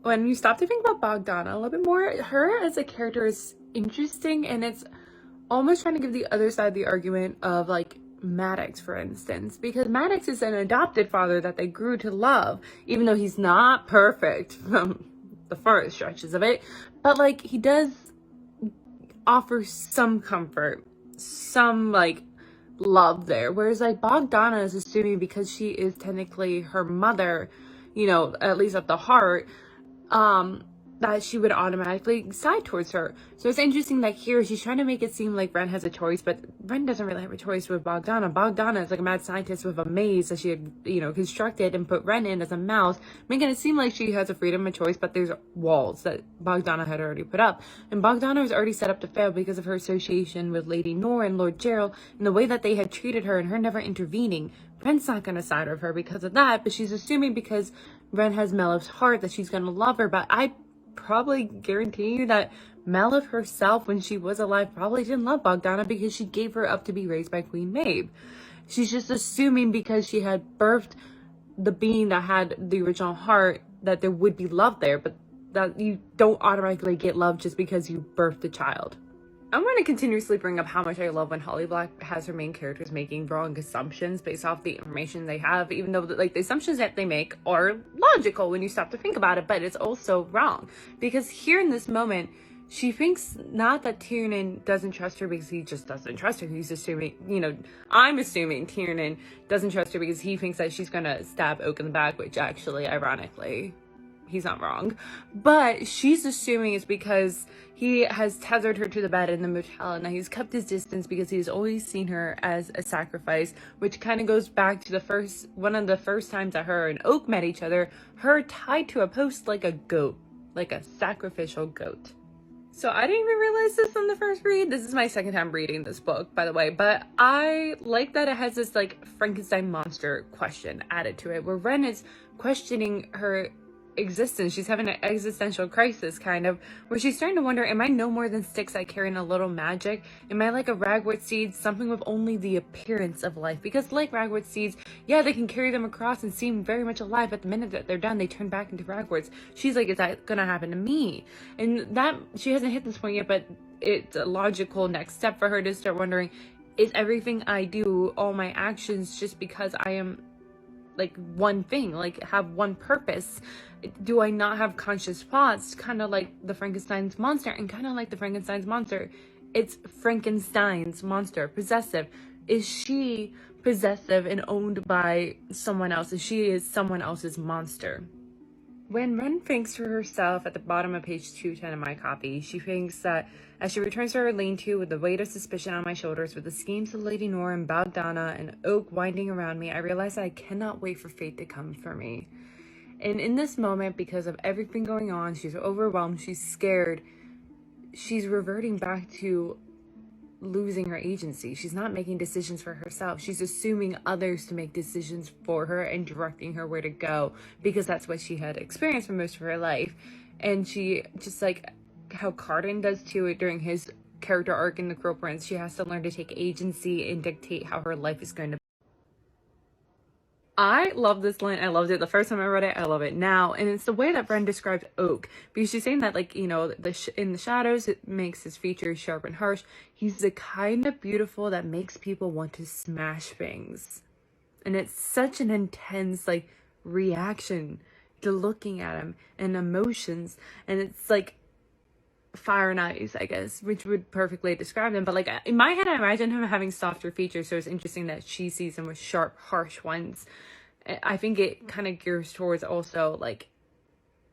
when you stop to think about Bogdana a little bit more, her as a character is interesting, and it's almost trying to give the other side of the argument of like Maddox, for instance, because Maddox is an adopted father that they grew to love, even though he's not perfect from the first stretches of it, but like he does offer some comfort, some like love there, whereas like Bogdana is assuming because she is technically her mother, you know, at least at the heart, that she would automatically side towards her. So it's interesting that here she's trying to make it seem like Ren has a choice, but Ren doesn't really have a choice with Bogdana. Bogdana is like a mad scientist with a maze that she had, you know, constructed and put Ren in as a mouse, making it seem like she has a freedom of choice, but there's walls that Bogdana had already put up. And Bogdana was already set up to fail because of her association with Lady Nor and Lord Gerald and the way that they had treated her and her never intervening. Ren's not going to side with her because of that, but she's assuming because Ren has Melif's heart that she's going to love her. But I probably guarantee you that Melif herself, when she was alive, probably didn't love Bogdana because she gave her up to be raised by Queen Maeve. She's just assuming because she had birthed the being that had the original heart that there would be love there, but that you don't automatically get love just because you birthed the child. I'm going to continuously bring up how much I love when Holly Black has her main characters making wrong assumptions based off the information they have, even though like the assumptions that they make are logical when you stop to think about it, but it's also wrong. Because here in this moment, she thinks not that Tiernan doesn't trust her because he just doesn't trust her. He's assuming, you know, I'm assuming Tiernan doesn't trust her because he thinks that she's going to stab Oak in the back, which actually, ironically, he's not wrong. But she's assuming it's because he has tethered her to the bed in the motel, and he's kept his distance because he's always seen her as a sacrifice, which kind of goes back to one of the first times that her and Oak met each other, her tied to a post like a goat, like a sacrificial goat. So I didn't even realize this on the first read. This is my second time reading this book, by the way, but I like that it has this like Frankenstein monster question added to it, where Ren is questioning her existence. She's having an existential crisis, kind of, where she's starting to wonder, am I no more than sticks that carry a little magic? Am I like a ragwort seed, something with only the appearance of life? Because like ragwort seeds, yeah, they can carry them across and seem very much alive, but the minute that they're done, they turn back into ragworts. She's like, is that gonna happen to me? And that, she hasn't hit this point yet, but it's a logical next step for her to start wondering, is everything I do, all my actions, just because I am like one thing, like have one purpose? Do I not have conscious thoughts? Kind of like the Frankenstein's monster, and kind of like the Frankenstein's monster, it's Frankenstein's monster, possessive. Is she possessive and owned by someone else? Is she someone else's monster? When Ren thinks to herself at the bottom of page 210 of my copy, she thinks that as she returns to her lean-to with the weight of suspicion on my shoulders, with the schemes of Lady Nor and Bogdana and Oak winding around me, I realize that I cannot wait for fate to come for me. And in this moment, because of everything going on, she's overwhelmed, she's scared, she's reverting back to losing her agency. She's not making decisions for herself. She's assuming others to make decisions for her and directing her where to go, because that's what she had experienced for most of her life. And she, just like how Carden does to it during his character arc in The Cruel Prince, she has to learn to take agency and dictate how her life is going to be. I love this line. I loved it the first time I read it. I love it now. And it's the way that Bren described Oak, because she's saying that, like, you know, in the shadows, it makes his features sharp and harsh. He's the kind of beautiful that makes people want to smash things. And it's such an intense, like, reaction to looking at him and emotions. And it's like fire and ice, I guess, which would perfectly describe him. But like in my head, I imagine him having softer features, so it's interesting that she sees him with sharp, harsh ones. I think it kind of gears towards also like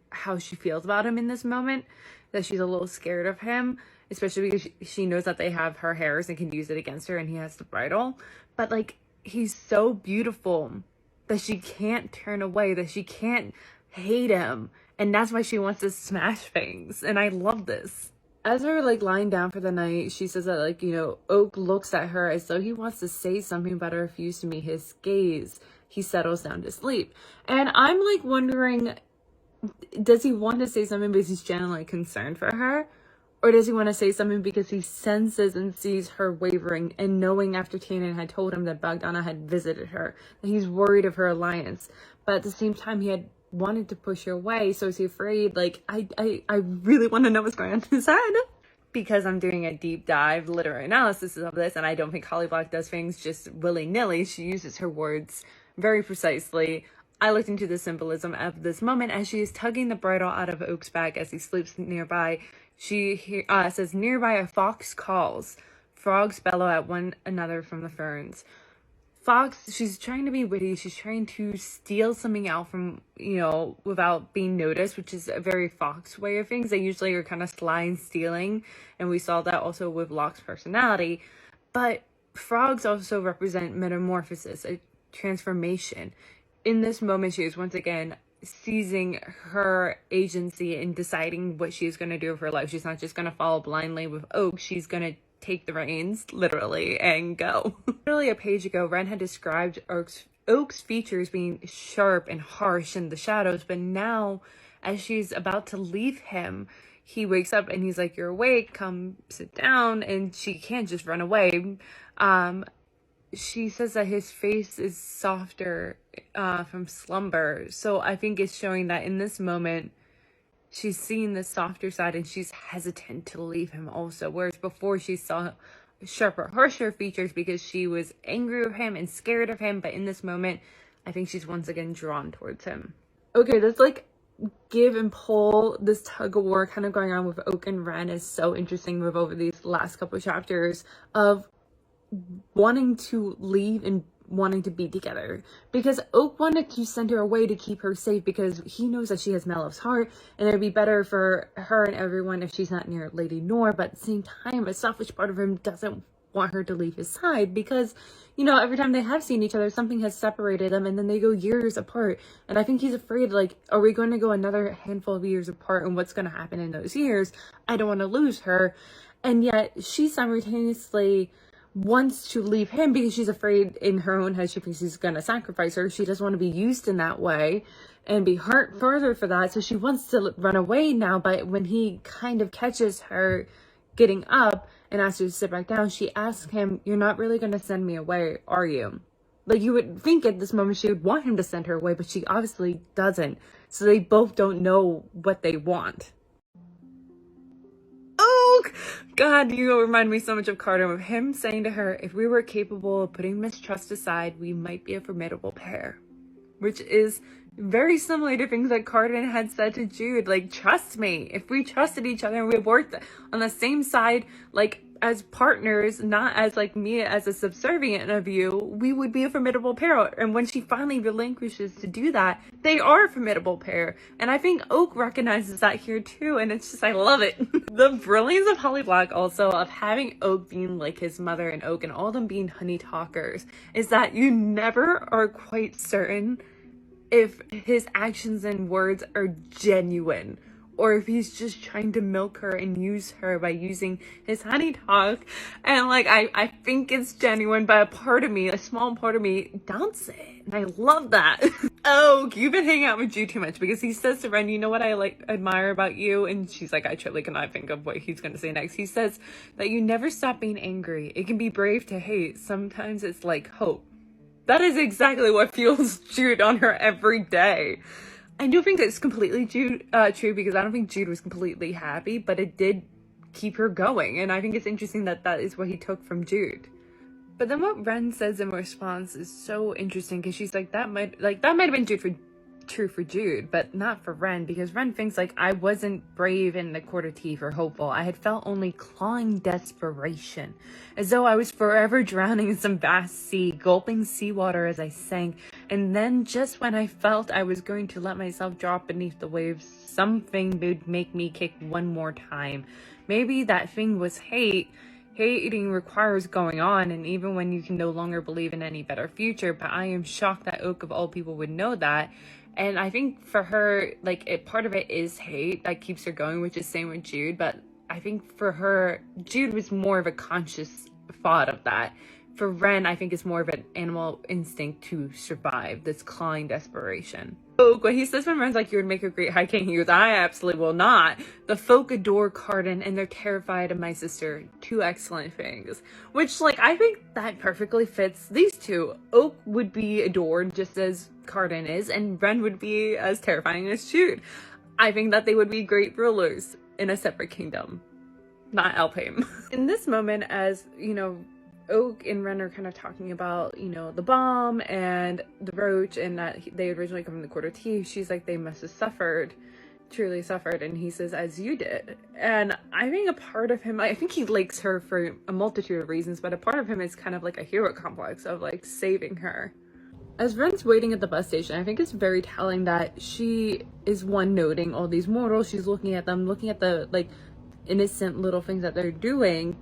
how she feels about him in this moment, that she's a little scared of him, especially because she knows that they have her hairs and can use it against her, and he has the bridle. But like, he's so beautiful that she can't turn away, that she can't hate him. And that's why she wants to smash things. And I love this. As they're like lying down for the night, she says that, like, you know, Oak looks at her as though he wants to say something, but refused to meet his gaze. He settles down to sleep. And I'm like wondering, does he want to say something because he's genuinely concerned for her? Or does he want to say something because he senses and sees her wavering, and knowing after Tiernan had told him that Bogdana had visited her, that he's worried of her alliance. But at the same time, he had wanted to push her away. So is he afraid? Like, I really want to know what's going on in his head. Because I'm doing a deep dive literary analysis of this, and I don't think Holly Black does things just willy-nilly. She uses her words very precisely. I looked into the symbolism of this moment as she is tugging the bridle out of Oak's back as he sleeps nearby. She says, "Nearby a fox calls. Frogs bellow at one another from the ferns." Fox, she's trying to be witty. She's trying to steal something out from, without being noticed, which is a very Fox way of things. They usually are kind of sly and stealing. And we saw that also with Locke's personality. But frogs also represent metamorphosis, a transformation. In this moment, she is once again seizing her agency and deciding what she's going to do with her life. She's not just going to follow blindly with Oak. She's going to take the reins, literally, and go. Literally a page ago, Ren had described Oak's features being sharp and harsh in the shadows, but now, as she's about to leave him, he wakes up and he's like, "You're awake, come sit down," and she can't just run away. She says that his face is softer from slumber, so I think it's showing that in this moment, she's seeing the softer side and she's hesitant to leave him also. Whereas before she saw sharper, harsher features because she was angry with him and scared of him. But in this moment, I think she's once again drawn towards him. Okay, this like give and pull, this tug of war kind of going on with Oak and Ren is so interesting with over these last couple of chapters of wanting to leave and wanting to be together, because Oak wanted to send her away to keep her safe because he knows that she has Mallo's heart and it'd be better for her and everyone if she's not near Lady Nor. But at the same time, a selfish part of him doesn't want her to leave his side because, every time they have seen each other, something has separated them and then they go years apart. And I think he's afraid, like, are we going to go another handful of years apart, and what's going to happen in those years? I don't want to lose her. And yet she simultaneously wants to leave him because she's afraid in her own head she thinks he's going to sacrifice her. She doesn't want to be used in that way and be hurt further for that. So she wants to run away now. But when he kind of catches her getting up and asks her to sit back down, she asks him, "You're not really going to send me away, are you?" Like, you would think at this moment she would want him to send her away, but she obviously doesn't. So they both don't know what they want. God, you remind me so much of Carter, with him saying to her, "If we were capable of putting mistrust aside, we might be a formidable pair," which is very similar to things that Carter had said to Jude. Like, trust me, if we trusted each other and we worked on the same side, like as partners, not as like me as a subservient of you, we would be a formidable pair. And when she finally relinquishes to do that, they are a formidable pair. And I think Oak recognizes that here too, and it's just, I love it. The brilliance of Holly Black also, of having Oak being like his mother and Oak and all them being honey talkers, is that you never are quite certain if his actions and words are genuine, or if he's just trying to milk her and use her by using his honey talk. And like, I think it's genuine, but a small part of me doubts it. And I love that. Oh, you've been hanging out with Jude too much, because he says to Ren, "You know what I admire about you?" And she's like, I truly cannot think of what he's going to say next. He says that you never stop being angry. It can be brave to hate. Sometimes it's like hope. That is exactly what fuels Jude on her every day. I do think it's completely true, because I don't think Jude was completely happy, but it did keep her going. And I think it's interesting that that is what he took from Jude. But then what Ren says in response is so interesting, because she's like, that might have been true for Jude, but not for Ren, because Ren thinks like, I wasn't brave in the Court of Teeth or hopeful. I had felt only clawing desperation, as though I was forever drowning in some vast sea, gulping seawater as I sank. And then just when I felt I was going to let myself drop beneath the waves, something would make me kick one more time. Maybe that thing was hate. Hating requires going on, and even when you can no longer believe in any better future. But I am shocked that Oak of all people would know that. And I think for her, like, part of it is hate that keeps her going, which is same with Jude. But I think for her, Jude was more of a conscious thought of that. For Ren, I think it's more of an animal instinct to survive, this clawing desperation. Oh, when he says when Ren's like, "You would make a great High King," he goes, "I absolutely will not. The folk adore Carden and they're terrified of my sister." Two excellent things. Which, like, I think that perfectly fits these two. Oak would be adored just as Cardan is, and Ren would be as terrifying as Jude. I think that they would be great rulers in a separate kingdom, not Alpheim. In this moment, as you know, Oak and Ren are kind of talking about, you know, the bomb and the roach, and that they originally come from the Quarter T. She's like, they must have suffered, truly suffered, and he says, as you did. And I think a part of him, I think he likes her for a multitude of reasons, but a part of him is kind of like a hero complex of like saving her. As Ren's waiting at the bus station, I think it's very telling that she is one noting all these mortals. She's looking at them, looking at the like innocent little things that they're doing,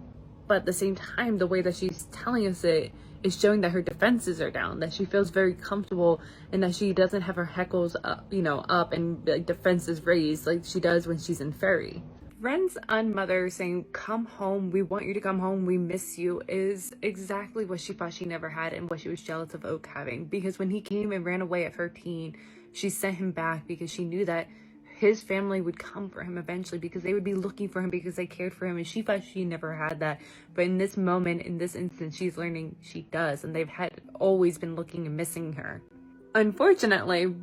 but at the same time, the way that she's telling us it is showing that her defenses are down, that she feels very comfortable, and that she doesn't have her heckles up, you know, up and like defenses raised like she does when she's in Ferry. Ren's unmother saying, come home, we want you to come home, we miss you, is exactly what she thought she never had and what she was jealous of Oak having. Because when he came and ran away at 13, she sent him back because she knew that his family would come for him eventually, because they would be looking for him because they cared for him, and she thought she never had that. But in this moment, in this instance, she's learning she does, and they've always been looking and missing her. Unfortunately,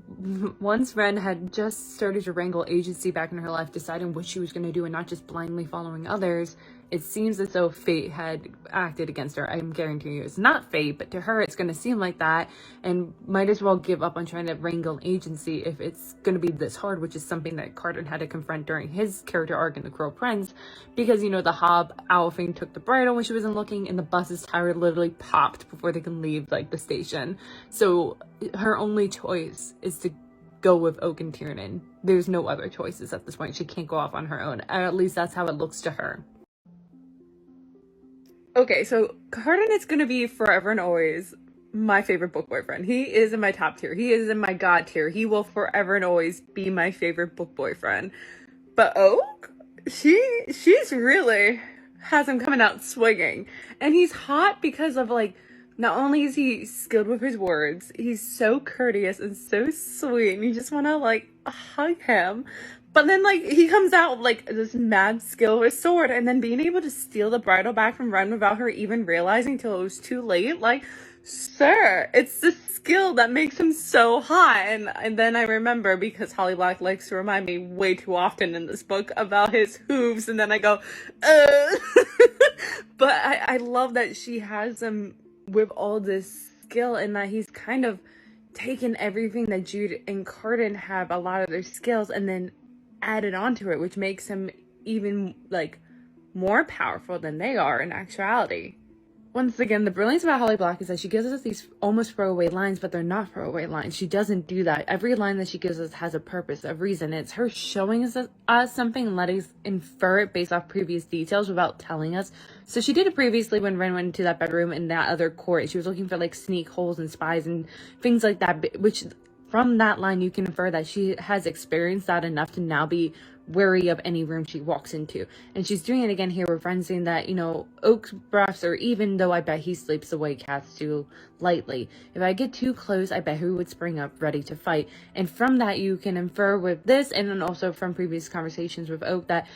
once Ren had just started to wrangle agency back in her life, deciding what she was going to do and not just blindly following others, it seems as though fate had acted against her. I'm guaranteeing you it's not fate, but to her it's going to seem like that, and might as well give up on trying to wrangle agency if it's going to be this hard, which is something that Cardan had to confront during his character arc in The Cruel Prince, because, you know, the Hob owl thing took the bridle when she wasn't looking, and the bus's tire literally popped before they can leave like the station. So her only choice is to go with Oak and Tiernan. There's no other choices at this point. She can't go off on her own, at least that's how it looks to her. Okay, so Cardan is going to be forever and always my favorite book boyfriend. He is in my top tier. He is in my god tier. He will forever and always be my favorite book boyfriend. But Oak, she's really has him coming out swinging. And he's hot because of, like, not only is he skilled with his words, he's so courteous and so sweet, and you just want to, like, hug him. But then, like, he comes out with, like, this mad skill with sword, and then being able to steal the bridle back from Ren without her even realizing till it was too late. Like, sir, it's the skill that makes him so hot. And then I remember, because Holly Black likes to remind me way too often in this book about his hooves, and then I go, But I love that she has him with all this skill, and that he's kind of taken everything that Jude and Cardan have, a lot of their skills, and then added onto it, which makes him even, like, more powerful than they are in actuality. Once again, the brilliance about Holly Black is that she gives us these almost throwaway lines, but they're not throwaway lines. She doesn't do that. Every line that she gives us has a purpose, a reason. It's her showing us something and letting us infer it based off previous details without telling us. So she did it previously when Ren went into that bedroom in that other court. She was looking for, like, sneak holes and spies and things like that, which from that line you can infer that she has experienced that enough to now be wary of any room she walks into. And she's doing it again here with Ren saying that, you know, Oak's breaths are even, though I bet he sleeps the way cats do, lightly. If I get too close, I bet he would spring up ready to fight. And from that you can infer with this, and then also from previous conversations with Oak, that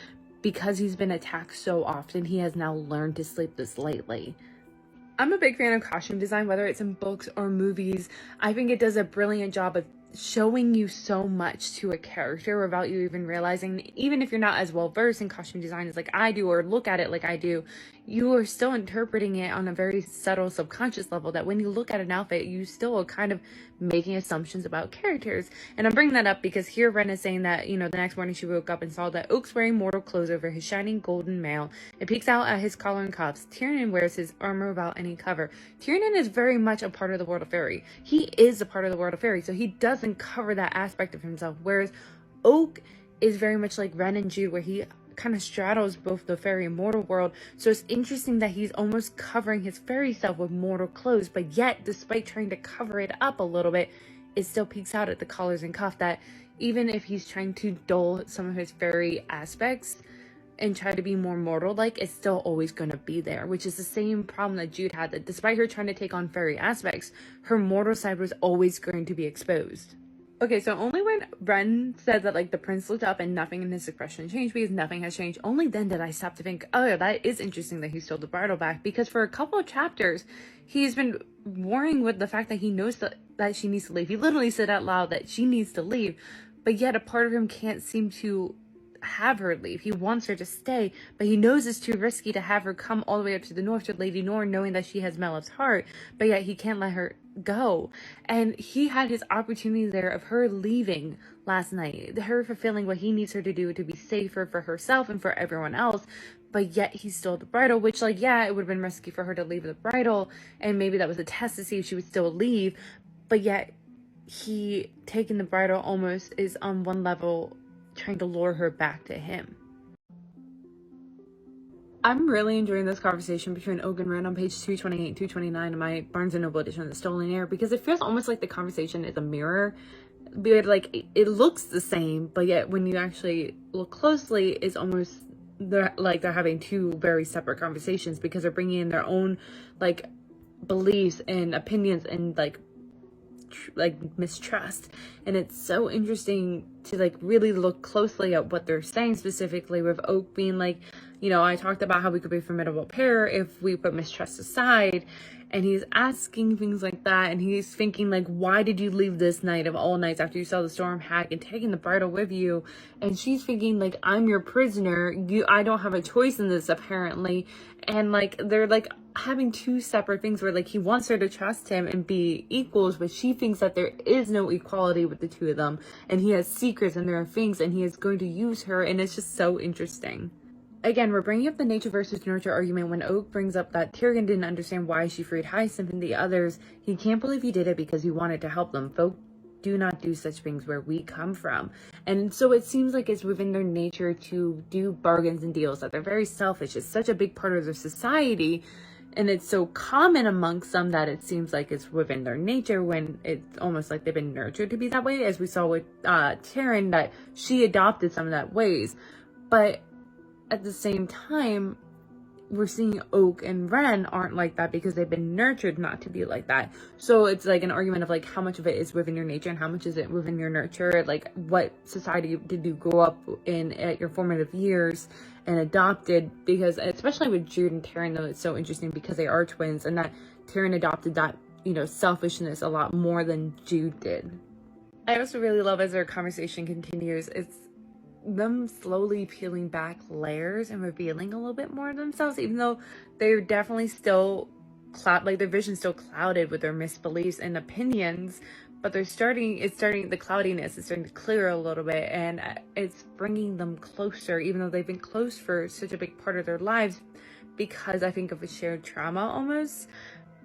because he's been attacked so often, he has now learned to sleep this lightly. I'm a big fan of costume design, whether it's in books or movies. I think it does a brilliant job of showing you so much to a character without you even realizing. Even if you're not as well versed in costume design as like I do, or look at it like I do, you are still interpreting it on a very subtle subconscious level, that when you look at an outfit, you still are kind of making assumptions about characters. And I'm bringing that up because here Ren is saying that, you know, the next morning she woke up and saw that Oak's wearing mortal clothes over his shining golden mail. It peeks out at his collar and cuffs. Tiernan wears his armor without any cover. Tiernan is very much a part of the world of fairy. He is a part of the world of fairy, so he doesn't cover that aspect of himself, whereas Oak is very much like Ren and Jude, where he kind of straddles both the fairy and mortal world. So it's interesting that he's almost covering his fairy self with mortal clothes, but yet despite trying to cover it up a little bit, it still peeks out at the collars and cuff, that even if he's trying to dull some of his fairy aspects and try to be more mortal like, it's still always going to be there, which is the same problem that Jude had, that despite her trying to take on fairy aspects, her mortal side was always going to be exposed. Okay, so only when Ren said that, like, the prince looked up and nothing in his expression changed because nothing has changed, only then did I stop to think, oh, yeah, that is interesting that he stole the bridle back, because for a couple of chapters, he's been warring with the fact that he knows that she needs to leave. He literally said out loud that she needs to leave, but yet a part of him can't seem to have her leave. He wants her to stay, but he knows it's too risky to have her come all the way up to the north to Lady Norn, knowing that she has Melev's heart, but yet he can't let her go. And he had his opportunity there of her leaving last night, her fulfilling what he needs her to do to be safer for herself and for everyone else, but yet he stole the bridle, which, like, yeah, it would have been risky for her to leave the bridle, and maybe that was a test to see if she would still leave, but yet he taking the bridle almost is on one level trying to lure her back to him. I'm really enjoying this conversation between Oak and Ren on page 228 and 229 of my Barnes & Noble edition of The Stolen Heir, because it feels almost like the conversation is a mirror. But, like, it looks the same, but yet when you actually look closely, it's almost they're having two very separate conversations, because they're bringing in their own, like, beliefs and opinions and, like mistrust. And it's so interesting to, like, really look closely at what they're saying, specifically with Oak being like, you know, I talked about how we could be a formidable pair if we put mistrust aside, and he's asking things like that, and he's thinking, like, why did you leave this night of all nights after you saw the storm hag and taking the bridle with you? And she's thinking, like, I'm your prisoner, I don't have a choice in this, apparently. And, like, they're, like, having two separate things where, like, he wants her to trust him and be equals, but she thinks that there is no equality with the two of them, and he has secrets and there are things, and he is going to use her, and it's just so interesting. Again, we're bringing up the nature versus nurture argument when Oak brings up that Tyrion didn't understand why she freed Hyacinth and the others. He can't believe he did it because he wanted to help them. Folk do not do such things where we come from. And so it seems like it's within their nature to do bargains and deals, that they're very selfish. It's such a big part of their society, and it's so common amongst them that it seems like it's within their nature, when it's almost like they've been nurtured to be that way, as we saw with Tyrion, that she adopted some of that ways. But at the same time, we're seeing Oak and Ren aren't like that because they've been nurtured not to be like that. So it's like an argument of, like, how much of it is within your nature and how much is it within your nurture? Like, what society did you grow up in at your formative years and adopted? Because especially with Jude and Tyrion, though, it's so interesting because they are twins, and that Tyrion adopted that, you know, selfishness a lot more than Jude did. I also really love, as their conversation continues, it's them slowly peeling back layers and revealing a little bit more of themselves, even though they're definitely still their vision's still clouded with their misbeliefs and opinions, but the cloudiness is starting to clear a little bit, and it's bringing them closer, even though they've been close for such a big part of their lives, because I think of a shared trauma almost.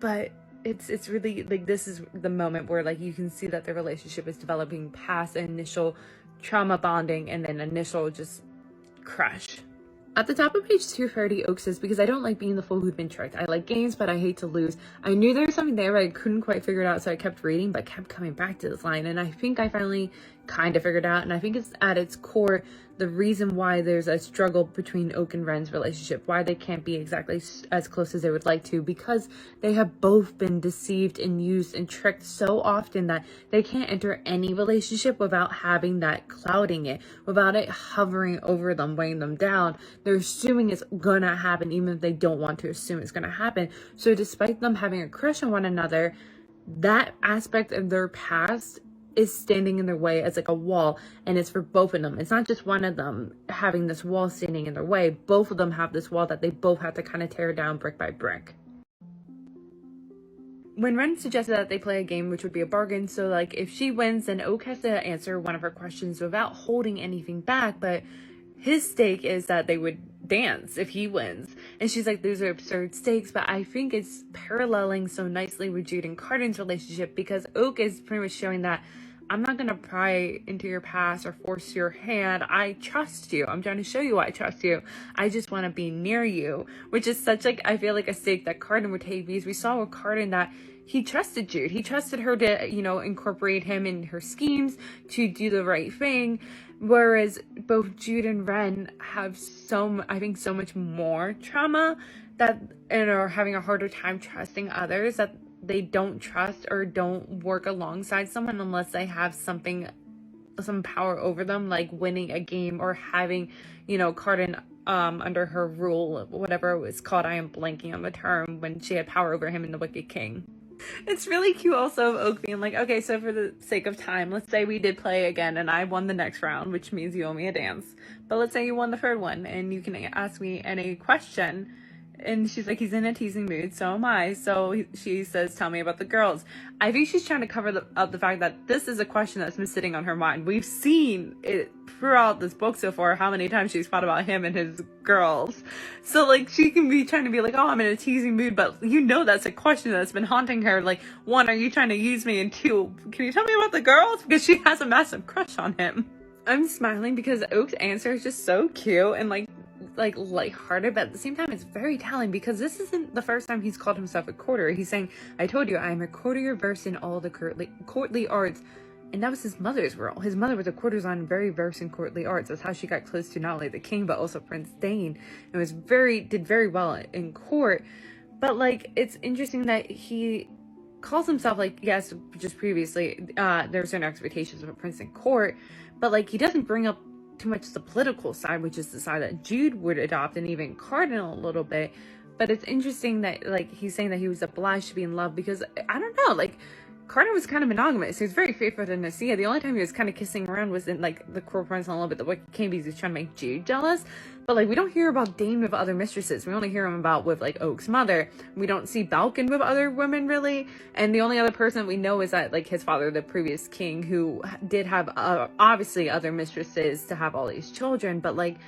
But it's really, like, this is the moment where, like, you can see that their relationship is developing past initial trauma bonding and then initial just crush. At the top of page 230, Oak says, because I don't like being the fool who'd been tricked. I like games, but I hate to lose. I knew there was something there, but I couldn't quite figure it out, so I kept reading, but kept coming back to this line, and I think I finally kind of figured out, and I think it's at its core the reason why there's a struggle between Oak and Ren's relationship, why they can't be exactly as close as they would like to, because they have both been deceived and used and tricked so often that they can't enter any relationship without having that clouding it, without it hovering over them, weighing them down. They're assuming it's gonna happen, even if they don't want to assume it's gonna happen. So despite them having a crush on one another, that aspect of their past is standing in their way as, like, a wall, and it's for both of them. It's not just one of them having this wall standing in their way. Both of them have this wall that they both have to kind of tear down brick by brick. When Ren suggested that they play a game, which would be a bargain, so, like, if she wins, then Oak has to answer one of her questions without holding anything back, but his stake is that they would dance if he wins. And she's like, those are absurd stakes, but I think it's paralleling so nicely with Jude and Carden's relationship, because Oak is pretty much showing that I'm not going to pry into your past or force your hand. I trust you. I'm trying to show you I trust you. I just want to be near you, which is such, like, I feel like a stake that Carden would take, because we saw with Carden that he trusted Jude. He trusted her to, you know, incorporate him in her schemes to do the right thing. Whereas both Jude and Ren have so much more trauma and are having a harder time trusting others, that they don't trust or don't work alongside someone unless they have some power over them, like winning a game or having, Cardan under her rule, whatever it was called. I am blanking on the term, when she had power over him in the Wicked King. It's really cute also of Oak being like, okay, so for the sake of time, let's say we did play again and I won the next round, which means you owe me a dance. But let's say you won the third one and you can ask me any question. And she's like, he's in a teasing mood, so am I. So she says, tell me about the girls. I think she's trying to cover up the fact that this is a question that's been sitting on her mind. We've seen it throughout this book so far, how many times she's thought about him and his girls. So, like, she can be trying to be like, oh, I'm in a teasing mood, but that's a question that's been haunting her. Like, one, are you trying to use me? And two, can you tell me about the girls? Because she has a massive crush on him. I'm smiling because Oak's answer is just so cute and, like lighthearted, but at the same time it's very telling, because this isn't the first time he's called himself a courtier. He's saying, I told you I am a courtier versed in all the courtly arts. And that was his mother's role. His mother was a courtesan, very versed in courtly arts. That's how she got close to not only the king but also Prince Dane, and did very well in court. But like, it's interesting that he calls himself, like, yes, just previously there were certain expectations of a prince in court, but like, he doesn't bring up too much the political side, which is the side that Jude would adopt, and even Cardinal a little bit. But it's interesting that, like, he's saying that he was obliged to be in love because, I don't know, like, Cardinal was kind of monogamous. He was very faithful to Nicaea. The only time he was kind of kissing around was in, like, the Cruel Prince and a little bit the Wicked King, because he was trying to make Jude jealous. But, like, we don't hear about Dane with other mistresses. We only hear him about with, like, Oak's mother. We don't see Balkan with other women, really. And the only other person we know is that, like, his father, the previous king, who did have, obviously, other mistresses to have all these children. But, like,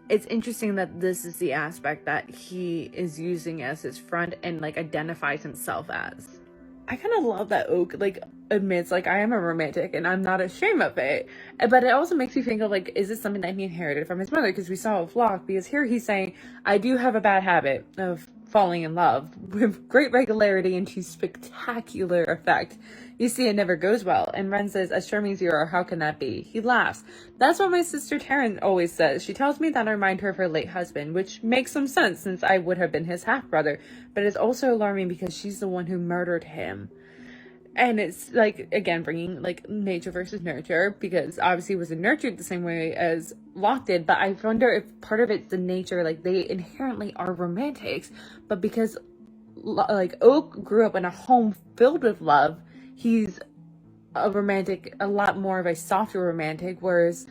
it's interesting that this is the aspect that he is using as his front and, like, identifies himself as. I kind of love that Oak, like, admits, like, I am a romantic and I'm not ashamed of it. But it also makes me think of, like, is this something that he inherited from his mother? Because we saw with Locke, because here he's saying, I do have a bad habit of falling in love with great regularity and to spectacular effect. You see, it never goes well. And Ren says, as charming as you are, how can that be? He laughs. That's what my sister Taryn always says. She tells me that I remind her of her late husband, which makes some sense since I would have been his half-brother. But it's also alarming because she's the one who murdered him. And it's, like, again, bringing, like, nature versus nurture, because obviously he wasn't nurtured the same way as Locke did. But I wonder if part of it's the nature, like, they inherently are romantics. But because, like, Oak grew up in a home filled with love, he's a romantic, a lot more of a softer romantic, whereas,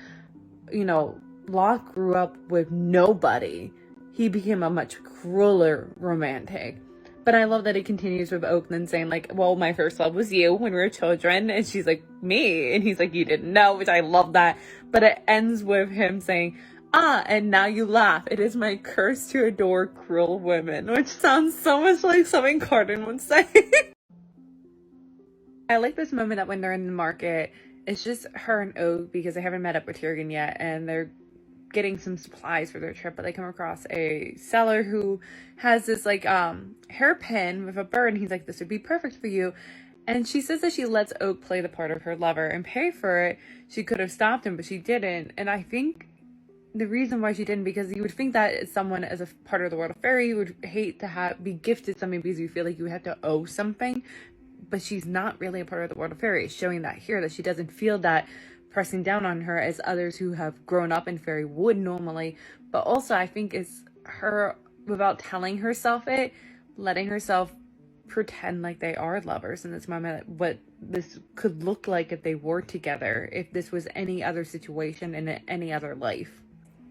Locke grew up with nobody. He became a much crueler romantic. But I love that it continues with Oak then saying, like, well, my first love was you when we were children. And she's like, me? And he's like, you didn't know, which I love that. But it ends with him saying, and now you laugh. It is my curse to adore cruel women, which sounds so much like something Cardan would say. I like this moment that when they're in the market, it's just her and Oak, because they haven't met up with Tyrion yet, and they're getting some supplies for their trip, but they come across a seller who has this, like, hairpin with a bird, and he's like, this would be perfect for you. And she says that she lets Oak play the part of her lover and pay for it. She could have stopped him, but she didn't. And I think the reason why she didn't, because you would think that someone as a part of the world of fairy would hate to be gifted something because you feel like you have to owe something. But she's not really a part of the world of fairy, showing that here, that she doesn't feel that pressing down on her as others who have grown up in fairy would normally. But also, I think it's her, without telling herself it, letting herself pretend like they are lovers in this moment, what this could look like if they were together, if this was any other situation in any other life.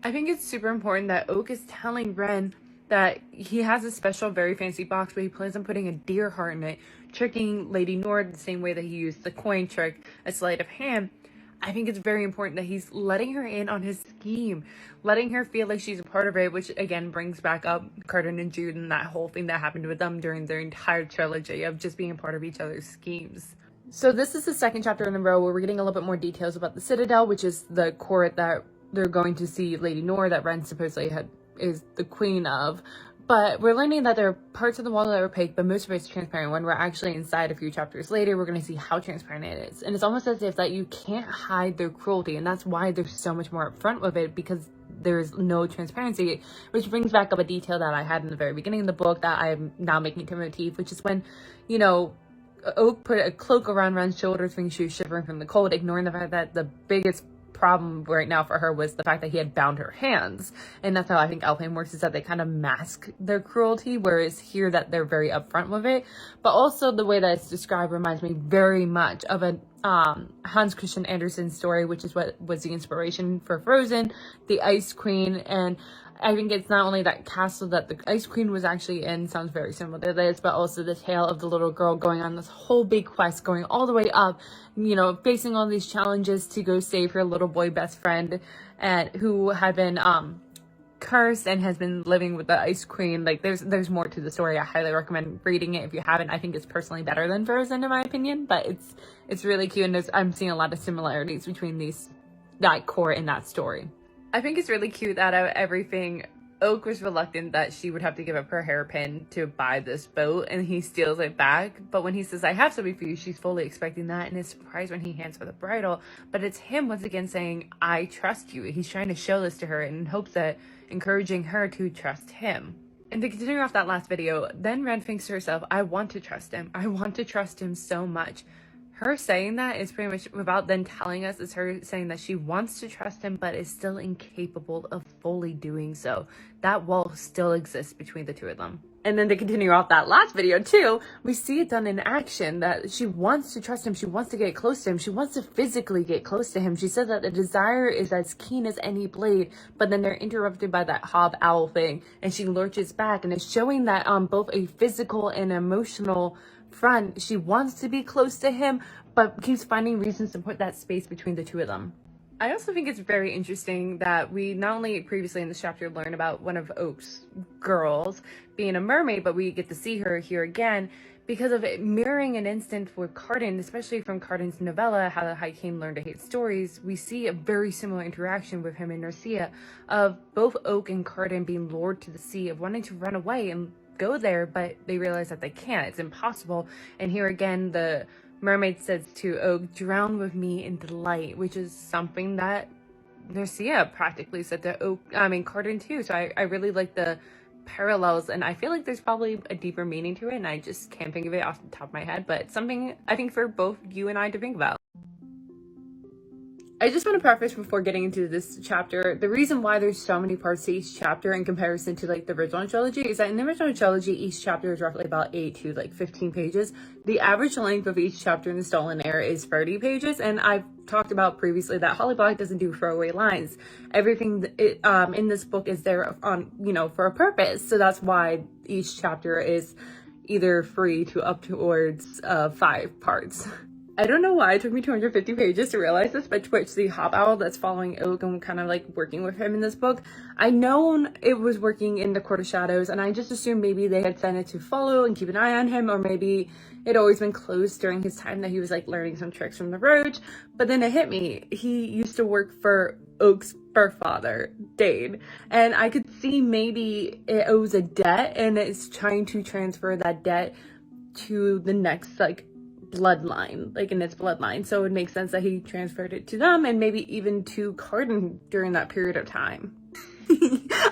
I think it's super important that Oak is telling Ren that he has a special, very fancy box, but he plans on putting a deer heart in it, tricking Lady Nord the same way that he used the coin trick, a sleight of hand. I think it's very important that he's letting her in on his scheme, letting her feel like she's a part of it, which again brings back up Cardan and Jude and that whole thing that happened with them during their entire trilogy of just being a part of each other's schemes. So this is the second chapter in a row where we're getting a little bit more details about the Citadel, which is the court that they're going to see Lady Nord, that Ren supposedly is the queen of. But we're learning that there are parts of the wall that are opaque, but most of it's transparent. When we're actually inside a few chapters later, we're going to see how transparent it is. And it's almost as if that you can't hide their cruelty. And that's why there's so much more upfront with it, because there's no transparency, which brings back up a detail that I had in the very beginning of the book that I'm now making into a motif, which is when, you know, Oak put a cloak around Ren's shoulders when she was shivering from the cold, ignoring the fact that the biggest problem right now for her was the fact that he had bound her hands. And that's how I think Alpine works, is that they kind of mask their cruelty, whereas here that they're very upfront with it. But also the way that it's described reminds me very much of a Hans Christian Andersen story, which is what was the inspiration for Frozen, the Ice Queen. And I think it's not only that castle that the Ice Queen was actually in sounds very similar to this, but also the tale of the little girl going on this whole big quest, going all the way up, you know, facing all these challenges to go save her little boy best friend, and who had been cursed and has been living with the Ice Queen. Like, there's more to the story. I highly recommend reading it if you haven't. I think it's personally better than Frozen in my opinion, but it's really cute, and I'm seeing a lot of similarities between that core in that story. I think it's really cute that out of everything, Oak was reluctant that she would have to give up her hairpin to buy this boat, and he steals it back. But when he says, I have something for you, she's fully expecting that, and is surprised when he hands her the bridle. But it's him once again saying, I trust you. He's trying to show this to her in hopes that encouraging her to trust him. And to continue off that last video, then Ren thinks to herself, I want to trust him. I want to trust him so much. Her saying that is pretty much, without then telling us, is her saying that she wants to trust him but is still incapable of fully doing so. That wall still exists between the two of them. And then to continue off that last video too, we see it done in action, that she wants to trust him, she wants to get close to him, she wants to physically get close to him. She said that the desire is as keen as any blade, but then they're interrupted by that hob owl thing, and she lurches back, and it's showing that on both a physical and emotional front, she wants to be close to him, but keeps finding reasons to put that space between the two of them. I also think it's very interesting that we not only previously in this chapter learn about one of Oak's girls being a mermaid, but we get to see her here again because of it mirroring an instant with Cardan, especially from Cardan's novella, How the High King Learned to Hate Stories. We see a very similar interaction with him and Narcia, of both Oak and Cardan being lured to the sea, of wanting to run away and go there, but they realize that they can't. It's impossible. And here again, the mermaid says to Oak, drown with me in delight, which is something that Narcia practically said to Cardan too. So I really like the parallels, and I feel like there's probably a deeper meaning to it, and I just can't think of it off the top of my head, but it's something I think for both you and I to think about. I just want to preface before getting into this chapter, the reason why there's so many parts to each chapter in comparison to like the original trilogy is that in the original trilogy, each chapter is roughly about 8 to like 15 pages. The average length of each chapter in the Stolen Heir is 30 pages, and I've talked about previously that Holly Black doesn't do throwaway lines. Everything in this book is there on, you know, for a purpose. So that's why each chapter is either 3 to up towards 5 parts. I don't know why it took me 250 pages to realize this, but Twitch, the hop owl that's following Oak and kind of like working with him in this book, I know it was working in the Court of Shadows, and I just assumed maybe they had sent it to follow and keep an eye on him, or maybe it always been closed during his time that he was like learning some tricks from the Roach. But then it hit me. He used to work for Oak's birth father, Dane, and I could see maybe it owes a debt and it's trying to transfer that debt to the next like bloodline, like in its bloodline. So it makes sense that he transferred it to them, and maybe even to Cardan during that period of time.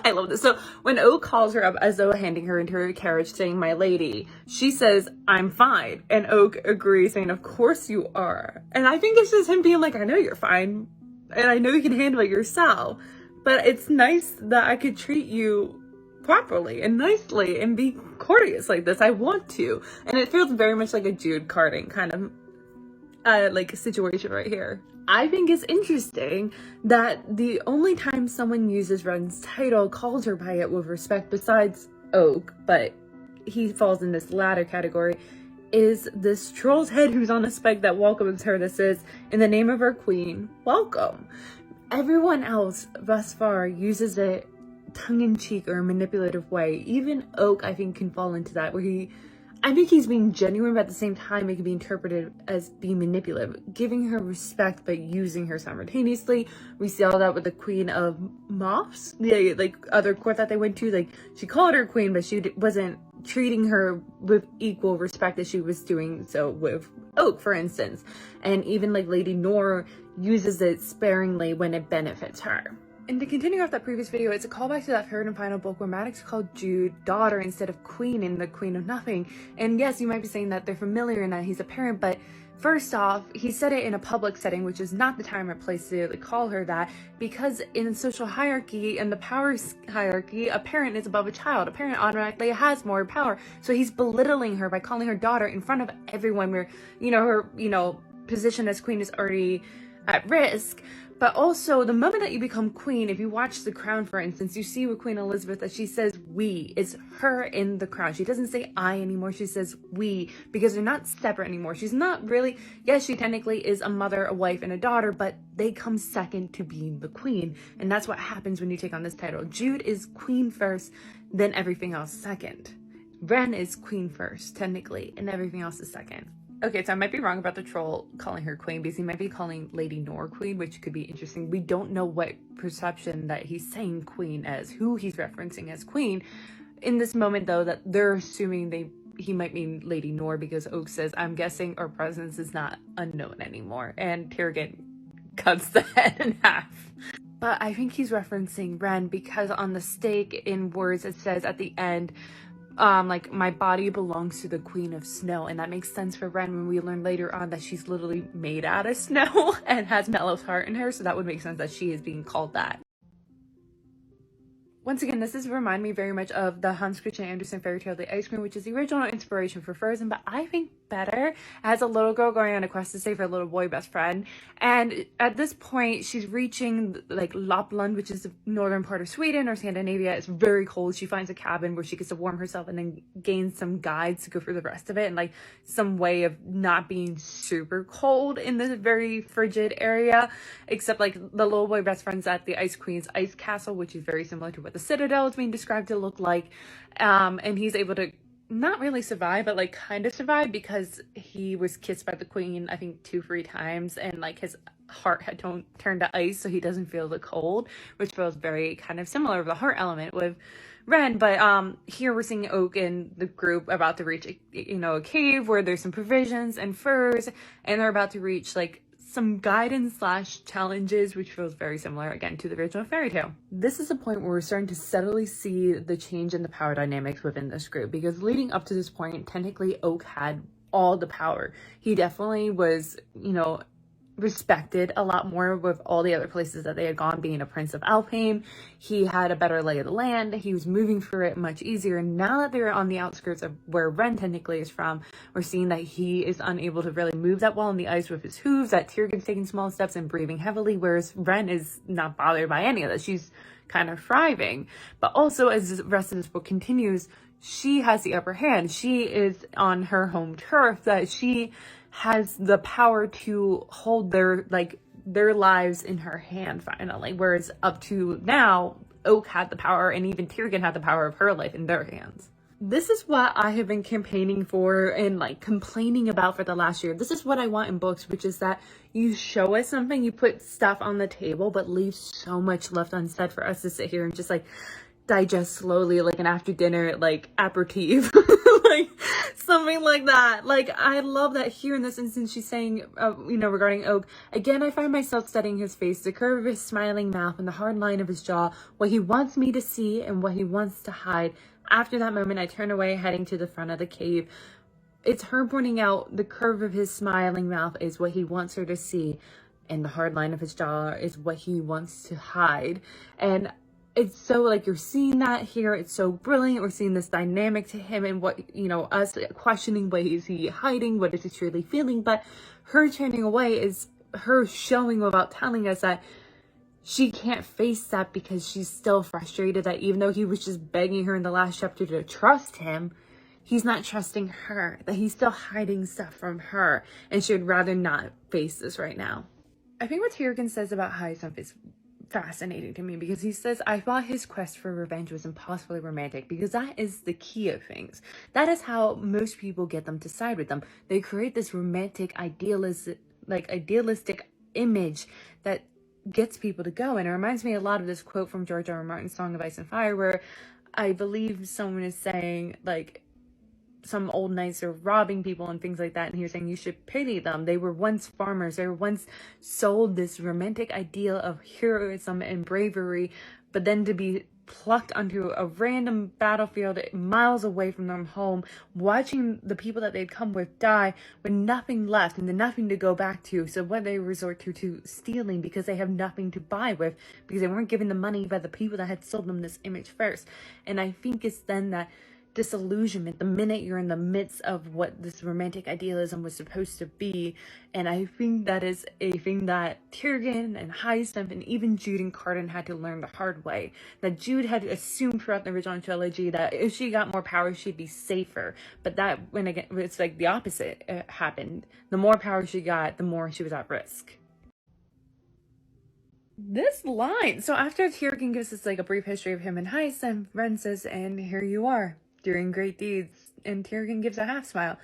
I love this. So when Oak calls her up as though handing her into her carriage saying, my lady, she says, I'm fine. And Oak agrees saying, of course you are. And I think it's just him being like, I know you're fine, and I know you can handle it yourself, but it's nice that I could treat you properly and nicely and be courteous like this. I want to. And it feels very much like a Jude Cardan kind of like situation right here. I think it's interesting that the only time someone uses Ren's title, calls her by it with respect, besides Oak, but he falls in this latter category, is this troll's head who's on a spike that welcomes her, that says, in the name of our queen, welcome. Everyone else thus far uses it tongue-in-cheek or a manipulative way. Even Oak, I think, can fall into that, where I think he's being genuine, but at the same time it can be interpreted as being manipulative, giving her respect but using her simultaneously. We see all that with the Queen of Moths, the like other court that they went to. Like, she called her queen, but she wasn't treating her with equal respect as she was doing so with Oak, for instance. And even like Lady Nor uses it sparingly when it benefits her. And to continue off that previous video, it's a callback to that third and final book where Maddox called Jude daughter instead of queen in The Queen of Nothing. And yes, you might be saying that they're familiar and that he's a parent, but first off, he said it in a public setting, which is not the time or place to call her that, because in social hierarchy and the power hierarchy, a parent is above a child. A parent automatically has more power. So he's belittling her by calling her daughter in front of everyone where, her, position as queen is already at risk. But also, the moment that you become queen, if you watch The Crown, for instance, you see with Queen Elizabeth that she says we. It's her in the crown. She doesn't say I anymore. She says we, because they're not separate anymore. She's not really, yes, she technically is a mother, a wife, and a daughter, but they come second to being the queen. And that's what happens when you take on this title. Jude is queen first, then everything else second. Ren is queen first, technically, and everything else is second. Okay, so I might be wrong about the troll calling her queen, because he might be calling Lady Nor queen, which could be interesting. We don't know what perception that he's saying queen as, who he's referencing as queen. In this moment, though, that they're assuming he might mean Lady Nor, because Oak says, I'm guessing our presence is not unknown anymore. And Tyrion cuts the head in half. But I think he's referencing Ren, because on the stake in words it says at the end, my body belongs to the Queen of Snow, and that makes sense for Ren when we learn later on that she's literally made out of snow and has Mellow's heart in her, so that would make sense that she is being called that. Once again, this is remind me very much of the Hans Christian Andersen fairy tale The Ice Queen, which is the original inspiration for Frozen, but I think better as a little girl going on a quest to save her little boy best friend. And at this point, she's reaching Lapland, which is the northern part of Sweden or Scandinavia. It's very cold. She finds a cabin where she gets to warm herself and then gains some guides to go for the rest of it, and some way of not being super cold in this very frigid area, except the little boy best friend's at the Ice Queen's ice castle, which is very similar to what the Citadel is being described to look like. And he's able to not really survive, but kind of survive, because he was kissed by the queen, I think 2-3 times, and his heart had turned to ice, so he doesn't feel the cold, which feels very kind of similar to the heart element with Ren. But here we're seeing Oak and the group about to reach a cave where there's some provisions and furs, and they're about to reach some guidance / challenges, which feels very similar again to the original fairy tale. This is a point where we're starting to subtly see the change in the power dynamics within this group, because leading up to this point, technically Oak had all the power. He definitely was, respected a lot more with all the other places that they had gone, being a prince of Alfheim. He had a better lay of the land. He was moving through it much easier. And now that they're on the outskirts of where Ren technically is from, we're seeing that he is unable to really move that well on the ice with his hooves, that Tyrion's taking small steps and breathing heavily, whereas Ren is not bothered by any of that. She's kind of thriving. But also, as the rest of this book continues, she has the upper hand. She is on her home turf, that she has the power to hold their lives in her hand finally, whereas up to now Oak had the power, and even Tyrion had the power of her life in their hands. This is what I have been campaigning for and complaining about for the last year. This is what I want in books, which is that you show us something, you put stuff on the table, but leave so much left unsaid for us to sit here and just digest slowly, an after dinner aperitif. Something like that. I love that here in this instance she's saying, regarding Oak, again I find myself studying his face, the curve of his smiling mouth and the hard line of his jaw, what he wants me to see and what he wants to hide. After that moment I turn away, heading to the front of the cave. It's her pointing out the curve of his smiling mouth is what he wants her to see, and the hard line of his jaw is what he wants to hide. And it's so you're seeing that here. It's so brilliant. We're seeing this dynamic to him, and what, us questioning, what is he hiding? What is he truly feeling? But her turning away is her showing without telling us that she can't face that, because she's still frustrated that even though he was just begging her in the last chapter to trust him, he's not trusting her, that he's still hiding stuff from her, and she would rather not face this right now. I think what Tyrion says about Hyacinth is fascinating to me, because he says, I thought his quest for revenge was impossibly romantic, because that is the key of things. That is how most people get them to side with them. They create this romantic idealistic image that gets people to go. And it reminds me a lot of this quote from George R. R. Martin's Song of Ice and Fire, where I believe someone is saying some old knights are robbing people and things like that, and he was saying you should pity them. They were once farmers. They were once sold this romantic ideal of heroism and bravery, but then to be plucked onto a random battlefield miles away from their home, watching the people that they'd come with die with nothing left and then nothing to go back to. So what they resort to stealing, because they have nothing to buy with, because they weren't given the money by the people that had sold them this image first. And I think it's then that disillusionment the minute you're in the midst of what this romantic idealism was supposed to be. And I think that is a thing that Tyrgen and Hyacinth and even Jude and Cardan had to learn the hard way. That Jude had assumed throughout the original trilogy that if she got more power she'd be safer, but that when again it's like the opposite happened. The more power she got, the more she was at risk. This line, so after Tyrgen gives us like a brief history of him and Hyacinth, Ren says, and here you are, doing great deeds, and Tyrgen gives a half smile.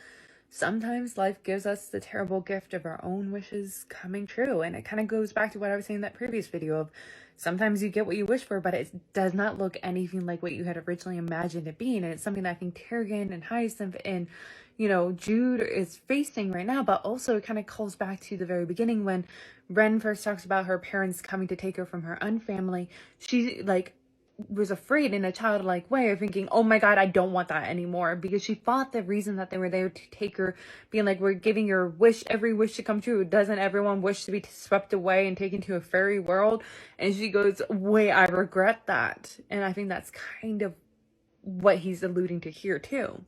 Sometimes life gives us the terrible gift of our own wishes coming true, and it kind of goes back to what I was saying in that previous video of sometimes you get what you wish for, but it does not look anything like what you had originally imagined it being, and it's something that I think Tyrgen and Hyacinth and, you know, Jude is facing right now, but also it kind of calls back to the very beginning when Ren first talks about her parents coming to take her from her own family. She, like, was afraid in a childlike way of thinking, oh my god, I don't want that anymore, because she thought the reason that they were there to take her, being like, we're giving your wish, every wish to come true. Doesn't everyone wish to be swept away and taken to a fairy world? And she goes, wait, I regret that. And I think that's kind of what he's alluding to here too.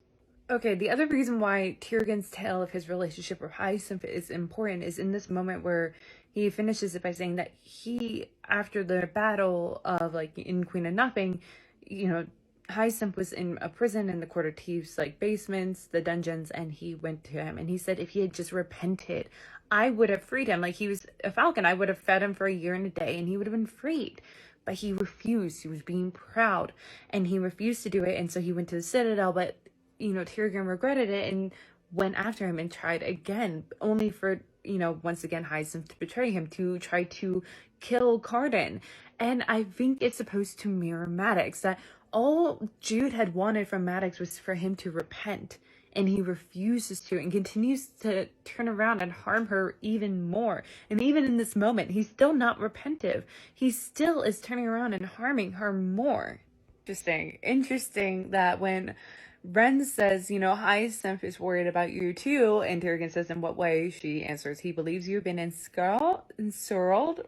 Okay, the other reason why Tyrgen's tale of his relationship with Hyacinth is important is in this moment where he finishes it by saying that he, after the battle of, like, in Queen of Nothing, you know, Hyacinth was in a prison in the Court of Thieves, like, basements, the dungeons, and he went to him, and he said if he had just repented, I would have freed him. Like, he was a falcon. I would have fed him for a year and a day, and he would have been freed. But he refused. He was being proud, and he refused to do it, and so he went to the Citadel, but you know, Tyrgen regretted it and went after him and tried again, only for, you know, once again, Hyacinth to betray him, to try to kill Cardan. And I think it's supposed to mirror Maddox, that all Jude had wanted from Maddox was for him to repent, and he refuses to and continues to turn around and harm her even more. And even in this moment, he's still not repentive. He still is turning around and harming her more. Interesting that when Ren says, you know, Hyacinth is worried about you too, and Tyrgen says, in what way? She answers, he believes you've been encircled,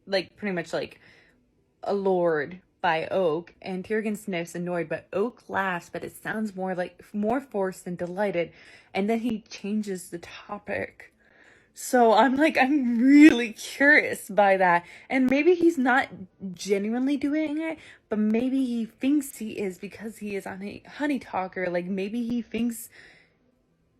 like, pretty much like allured by Oak, and Tyrgen sniffs, annoyed, but Oak laughs, but it sounds more forced and delighted, and then he changes the topic. So I'm really curious by that. And maybe he's not genuinely doing it, but maybe he thinks he is because he is on a honey talker. Like, maybe he thinks,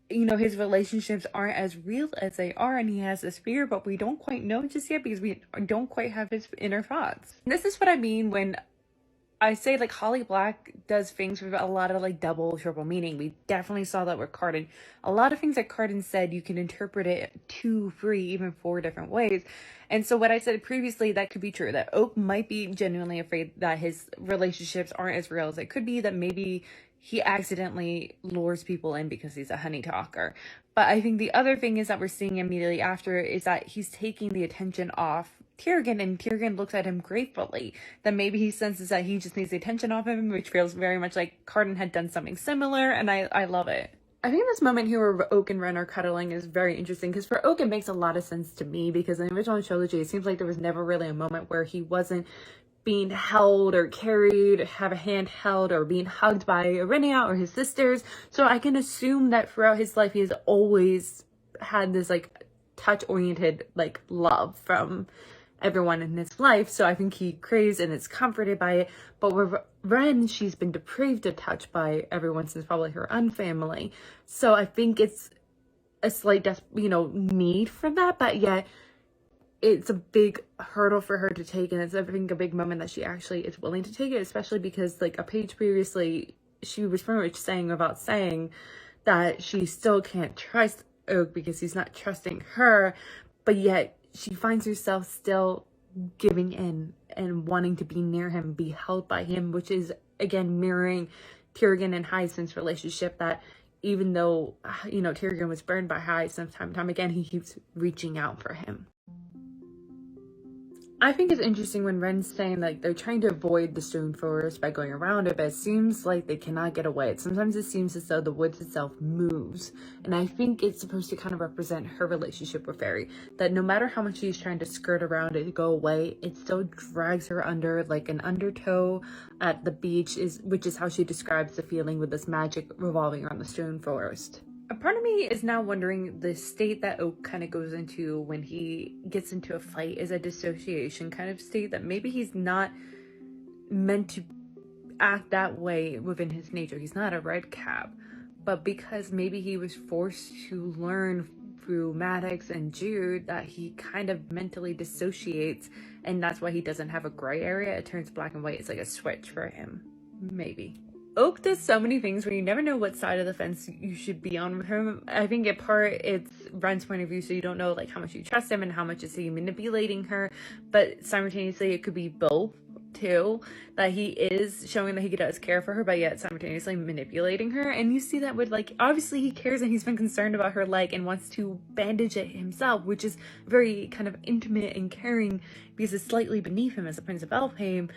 you know, his relationships aren't as real as they are, and he has this fear, but we don't quite know just yet because we don't quite have his inner thoughts. And this is what I mean when I say, like, Holly Black does things with a lot of, like, double, triple meaning. We definitely saw that with Cardan. A lot of things that Cardan said, you can interpret it 2, 3, even 4 different ways. And so what I said previously, that could be true. That Oak might be genuinely afraid that his relationships aren't as real as it could be. That maybe he accidentally lures people in because he's a honey talker. But I think the other thing is that we're seeing immediately after is that he's taking the attention off Tyrgen, and Tyrgen looks at him gratefully. That maybe he senses that he just needs the attention off him, which feels very much like Cardan had done something similar, and I love it. I think this moment here where Oak and Ren are cuddling is very interesting, because for Oak it makes a lot of sense to me, because in the original trilogy it seems like there was never really a moment where he wasn't being held or carried, have a hand held, or being hugged by Irenia or his sisters. So I can assume that throughout his life he has always had this, like, touch-oriented, like, love from everyone in his life. So I think he craves and is comforted by it. But with Ren, she's been deprived of touch by everyone since probably her own family. So I think it's a slight, need for that, but yet it's a big hurdle for her to take, and it's, I think, a big moment that she actually is willing to take it, especially because, like, a page previously, she was pretty much saying that she still can't trust Oak because he's not trusting her, but yet she finds herself still giving in and wanting to be near him, be held by him, which is, again, mirroring Tyrgen and Hyacinth's relationship, that even though, Tyrion was burned by Highs time and time again, he keeps reaching out for him. I think it's interesting when Ren's saying like they're trying to avoid the stone forest by going around it, but it seems like they cannot get away. Sometimes it seems as though the woods itself moves, and I think it's supposed to kind of represent her relationship with Fairy, that no matter how much she's trying to skirt around it to go away, it still drags her under like an undertow at the beach, which is how she describes the feeling with this magic revolving around the stone forest. A part of me is now wondering the state that Oak kind of goes into when he gets into a fight is a dissociation kind of state, that maybe he's not meant to act that way within his nature. He's not a red cap, but because maybe he was forced to learn through Maddox and Jude that he kind of mentally dissociates, and that's why he doesn't have a gray area. It turns black and white. It's like a switch for him, maybe. Oak does so many things where you never know what side of the fence you should be on with him. I think in part it's Ren's point of view, so you don't know like how much you trust him and how much is he manipulating her, but simultaneously it could be both too, that he is showing that he does care for her but yet simultaneously manipulating her. And you see that with like, obviously he cares and he's been concerned about her leg and wants to bandage it himself, which is very kind of intimate and caring because it's slightly beneath him as a Prince of Elfhame.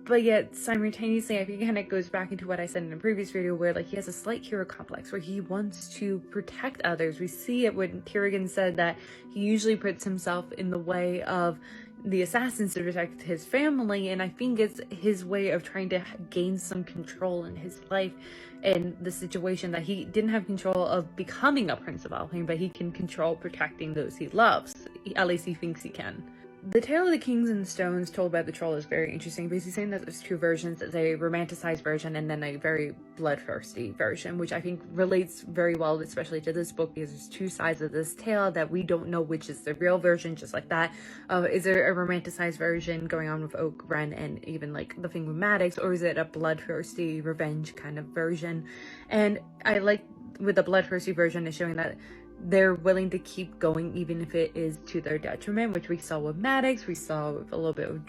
But yet, simultaneously, I think it kind of goes back into what I said in a previous video where, like, he has a slight hero complex where he wants to protect others. We see it when Tyrion said that he usually puts himself in the way of the assassins to protect his family, and I think it's his way of trying to gain some control in his life and the situation that he didn't have control of becoming a Prince of Elfhame, but he can control protecting those he loves. At least he thinks he can. The Tale of the Kings and the Stones told by the Troll is very interesting because he's saying that there's two versions. There's a romanticized version and then a very bloodthirsty version, which I think relates very well, especially to this book, because there's two sides of this tale that we don't know which is the real version, just like that. Is there a romanticized version going on with Oak, Ren, and even like the thing with Maddox, or is it a bloodthirsty revenge kind of version? And I like with the bloodthirsty version is showing that they're willing to keep going even if it is to their detriment, which we saw with Maddox, we saw with a little bit of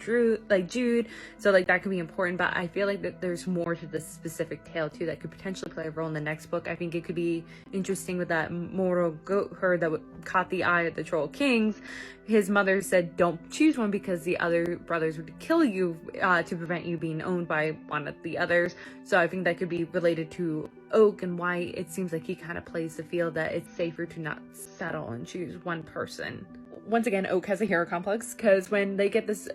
Jude, so like that could be important. But I feel like that there's more to this specific tale too that could potentially play a role in the next book. I think it could be interesting with that mortal goat herd that caught the eye of the Troll Kings. His mother said don't choose one because the other brothers would kill you to prevent you being owned by one of the others. So I think that could be related to Oak and why it seems like he kind of plays the field that it's safer to not settle and choose one person. Once again, Oak has a hero complex because when they get this,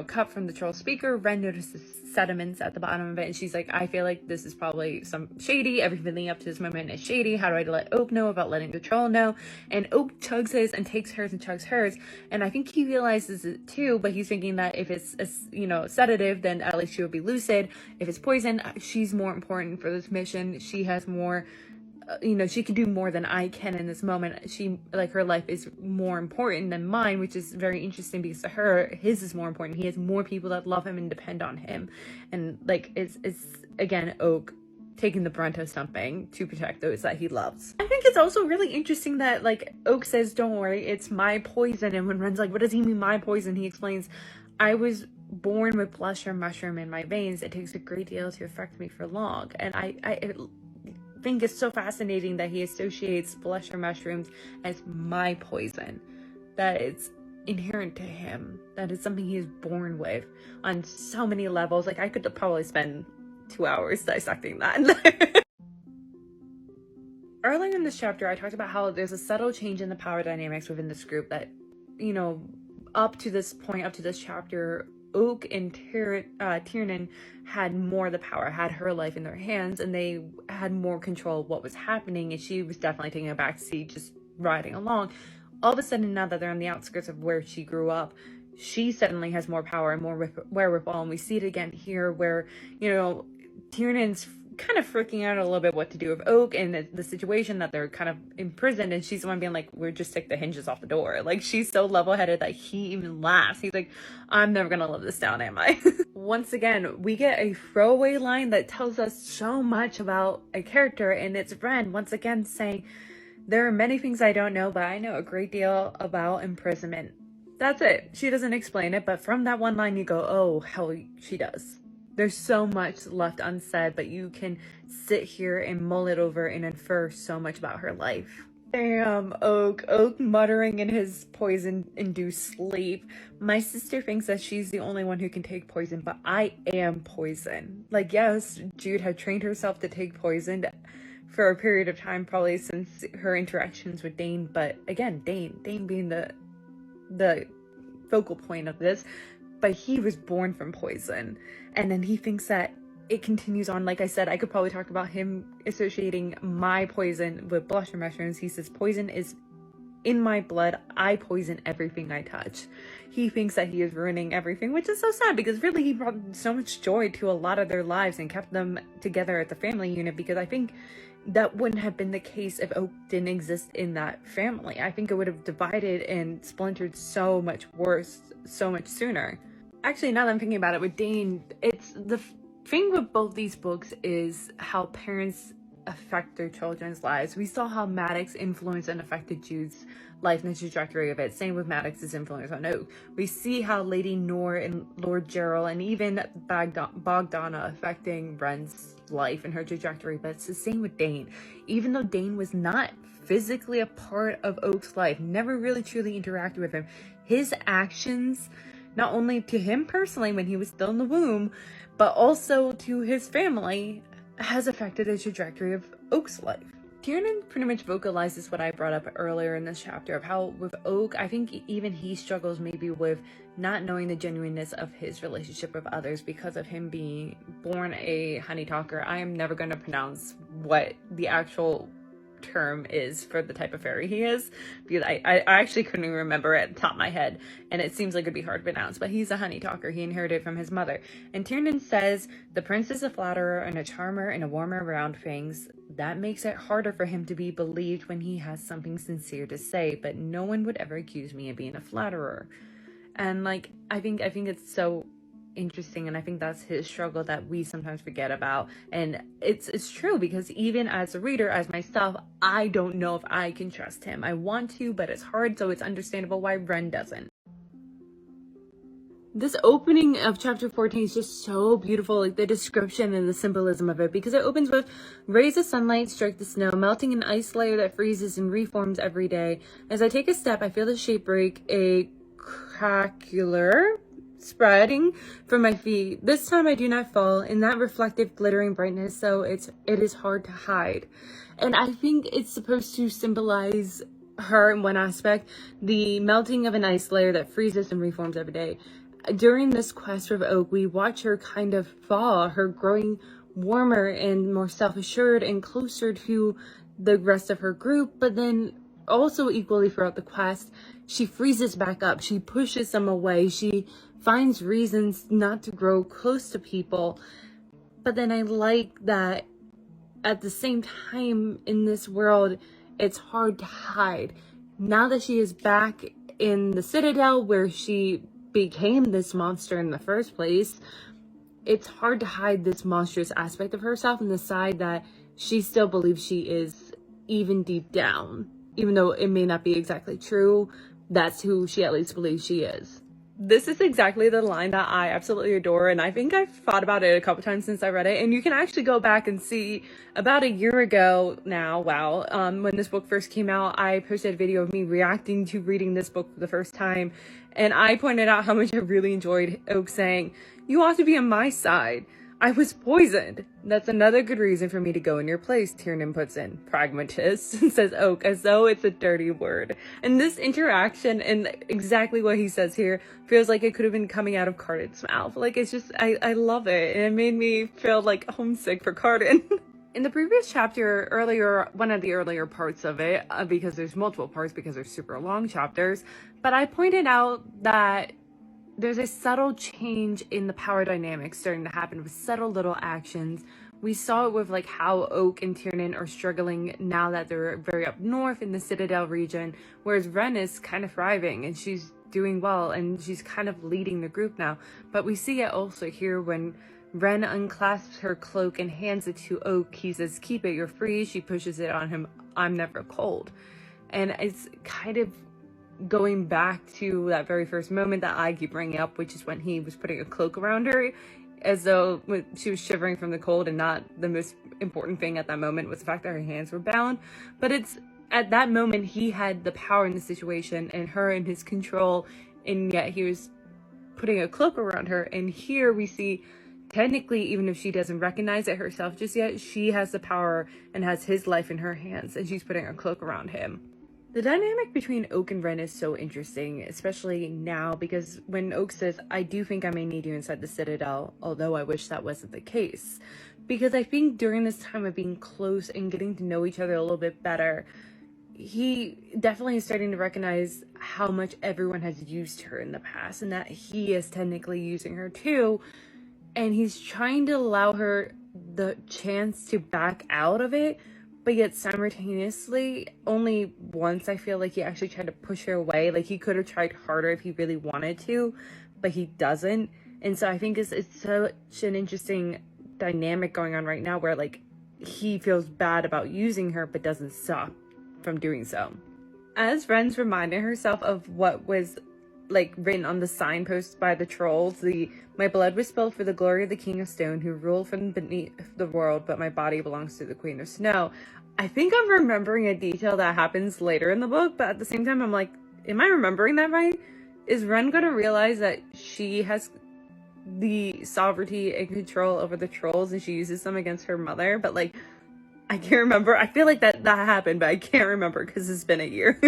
cup from the troll speaker, Ren notices sediments at the bottom of it, and she's like, I feel like this is probably some shady. Everything up to this moment is shady. How do I let Oak know about letting the troll know? And Oak chugs his and takes hers and chugs hers, and I think he realizes it too, but he's thinking that if it's a sedative, then at least she will be lucid. If it's poison, she's more important for this mission. She has more she can do more than I can in this moment. Her life is more important than mine, which is very interesting because to her, his is more important. He has more people that love him and depend on him. And it's again, Oak taking the brunt of something to protect those that he loves. I think it's also really interesting that Oak says, don't worry, it's my poison. And when Ren's like, what does he mean my poison? He explains, I was born with blusher mushroom in my veins. It takes a great deal to affect me for long. And I think it's so fascinating that he associates blusher mushrooms as my poison, that it's inherent to him, that it's something he is born with on so many levels. I could probably spend 2 hours dissecting that. Earlier in this chapter, I talked about how there's a subtle change in the power dynamics within this group that, up to this point, up to this chapter, Oak and Tiernan had more of the power, had her life in their hands, and they had more control of what was happening, and she was definitely taking a back seat, just riding along. All of a sudden, now that they're on the outskirts of where she grew up, she suddenly has more power and more wherewithal, and we see it again here where, Tiernan's kind of freaking out a little bit what to do with Oak and the situation that they're kind of imprisoned, and she's the one being like, we're just take the hinges off the door. She's so level-headed that he even laughs. He's like, I'm never gonna live this down, am I? Once again, we get a throwaway line that tells us so much about a character, and it's Ren once again saying, there are many things I don't know, but I know a great deal about imprisonment. That's it. She doesn't explain it, but from that one line you go, oh, hell, she does. There's so much left unsaid, but you can sit here and mull it over and infer so much about her life. Damn, Oak muttering in his poison-induced sleep. My sister thinks that she's the only one who can take poison, but I am poison. Like, yes, Jude had trained herself to take poison for a period of time, probably since her interactions with Dane, but again, Dane being the focal point of this, but he was born from poison, and then he thinks that it continues on. Like I said, I could probably talk about him associating my poison with blusher mushrooms. He says poison is in my blood. I poison everything I touch. He thinks that he is ruining everything, which is so sad, because really he brought so much joy to a lot of their lives and kept them together at the family unit, because I think that wouldn't have been the case if Oak didn't exist in that family. I think it would have divided and splintered so much worse, so much sooner. Actually, now that I'm thinking about it, with Dane, it's the thing with both these books is how parents affect their children's lives. We saw how Maddox influenced and affected Jude's life and the trajectory of it. Same with Maddox's influence on Oak. We see how Lady Nor and Lord Gerald and even Bogdana affecting Ren's life and her trajectory, but it's the same with Dane. Even though Dane was not physically a part of Oak's life, never really truly interacted with him, his actions, not only to him personally when he was still in the womb, but also to his family, has affected the trajectory of Oak's life. Tiernan pretty much vocalizes what I brought up earlier in this chapter of how with Oak, I think even he struggles maybe with not knowing the genuineness of his relationship with others because of him being born a honey talker. I am never going to pronounce what the actual term is for the type of fairy he is, because I actually couldn't even remember it at the top of my head, and it seems like it'd be hard to pronounce, but he's a honey talker. He inherited from his mother. And Tiernan says the prince is a flatterer and a charmer and a warmer around things. That makes it harder for him to be believed when he has something sincere to say, but no one would ever accuse me of being a flatterer. And like, I think it's so interesting, and I think that's his struggle that we sometimes forget about. And it's true, because even as a reader, as myself, I don't know if I can trust him. I want to, but it's hard, so it's understandable why Ren doesn't. This opening of chapter 14 is just so beautiful, like the description and the symbolism of it, because it opens with rays of sunlight strike the snow, melting an ice layer that freezes and reforms every day. As I take a step, I feel the shape break, a craquelure spreading from my feet. This time I do not fall in that reflective glittering brightness, so it is hard to hide. And I think it's supposed to symbolize her in one aspect, the melting of an ice layer that freezes and reforms every day. During this quest with Oak, we watch her kind of fall, her growing warmer and more self-assured and closer to the rest of her group, but then also equally throughout the quest, she freezes back up. She pushes them away. She finds reasons not to grow close to people. But then I like that at the same time in this world, it's hard to hide. Now that she is back in the Citadel where she became this monster in the first place, it's hard to hide this monstrous aspect of herself and the side that she still believes she is, even deep down. Even though it may not be exactly true, that's who she at least believes she is. This is exactly the line that I absolutely adore, and I think I've thought about it a couple times since I read it, and you can actually go back and see about a year ago now, when this book first came out, I posted a video of me reacting to reading this book for the first time, and I pointed out how much I really enjoyed Oak saying, "You ought to be on my side. I was poisoned." That's another good reason for me to go in your place, Tiernan puts in. Pragmatist, says Oak, as though it's a dirty word. And this interaction and exactly what he says here feels like it could have been coming out of Carden's mouth. Like, it's just, I love it. And it made me feel like homesick for Carden. In the previous chapter, one of the earlier parts of it, because there's multiple parts because they're super long chapters, but I pointed out that there's a subtle change in the power dynamics starting to happen with subtle little actions. We saw it with like how Oak and Tiernan are struggling now that they're very up north in the Citadel region, whereas Ren is kind of thriving and she's doing well and she's kind of leading the group now. But we see it also here when Ren unclasps her cloak and hands it to Oak. He says, "Keep it, you're free." She pushes it on him. "I'm never cold." And it's kind of going back to that very first moment that I keep bringing up, which is when he was putting a cloak around her. as though she was shivering from the cold, and not the most important thing at that moment was the fact that her hands were bound. But it's at that moment he had the power in the situation and her in his control, and yet he was putting a cloak around her. And here we see, technically, even if she doesn't recognize it herself just yet, she has the power and has his life in her hands, and she's putting a cloak around him. The dynamic between Oak and Ren is so interesting, especially now, because when Oak says, "I do think I may need you inside the Citadel, although I wish that wasn't the case." Because I think during this time of being close and getting to know each other a little bit better, he definitely is starting to recognize how much everyone has used her in the past, and that he is technically using her too. And he's trying to allow her the chance to back out of it, but yet simultaneously, only once I feel like he actually tried to push her away. Like, he could have tried harder if he really wanted to, but he doesn't. And so I think it's such an interesting dynamic going on right now, where like he feels bad about using her but doesn't stop from doing so. As Ren's reminding herself of what was like written on the signposts by the trolls, "My blood was spilled for the glory of the King of Stone, who ruled from beneath the world, but my body belongs to the Queen of Snow." I think I'm remembering a detail that happens later in the book, but at the same time I'm like, am I remembering that right? Is Ren gonna realize that she has the sovereignty and control over the trolls and she uses them against her mother? But like, I can't remember. I feel like that happened, but I can't remember because it's been a year.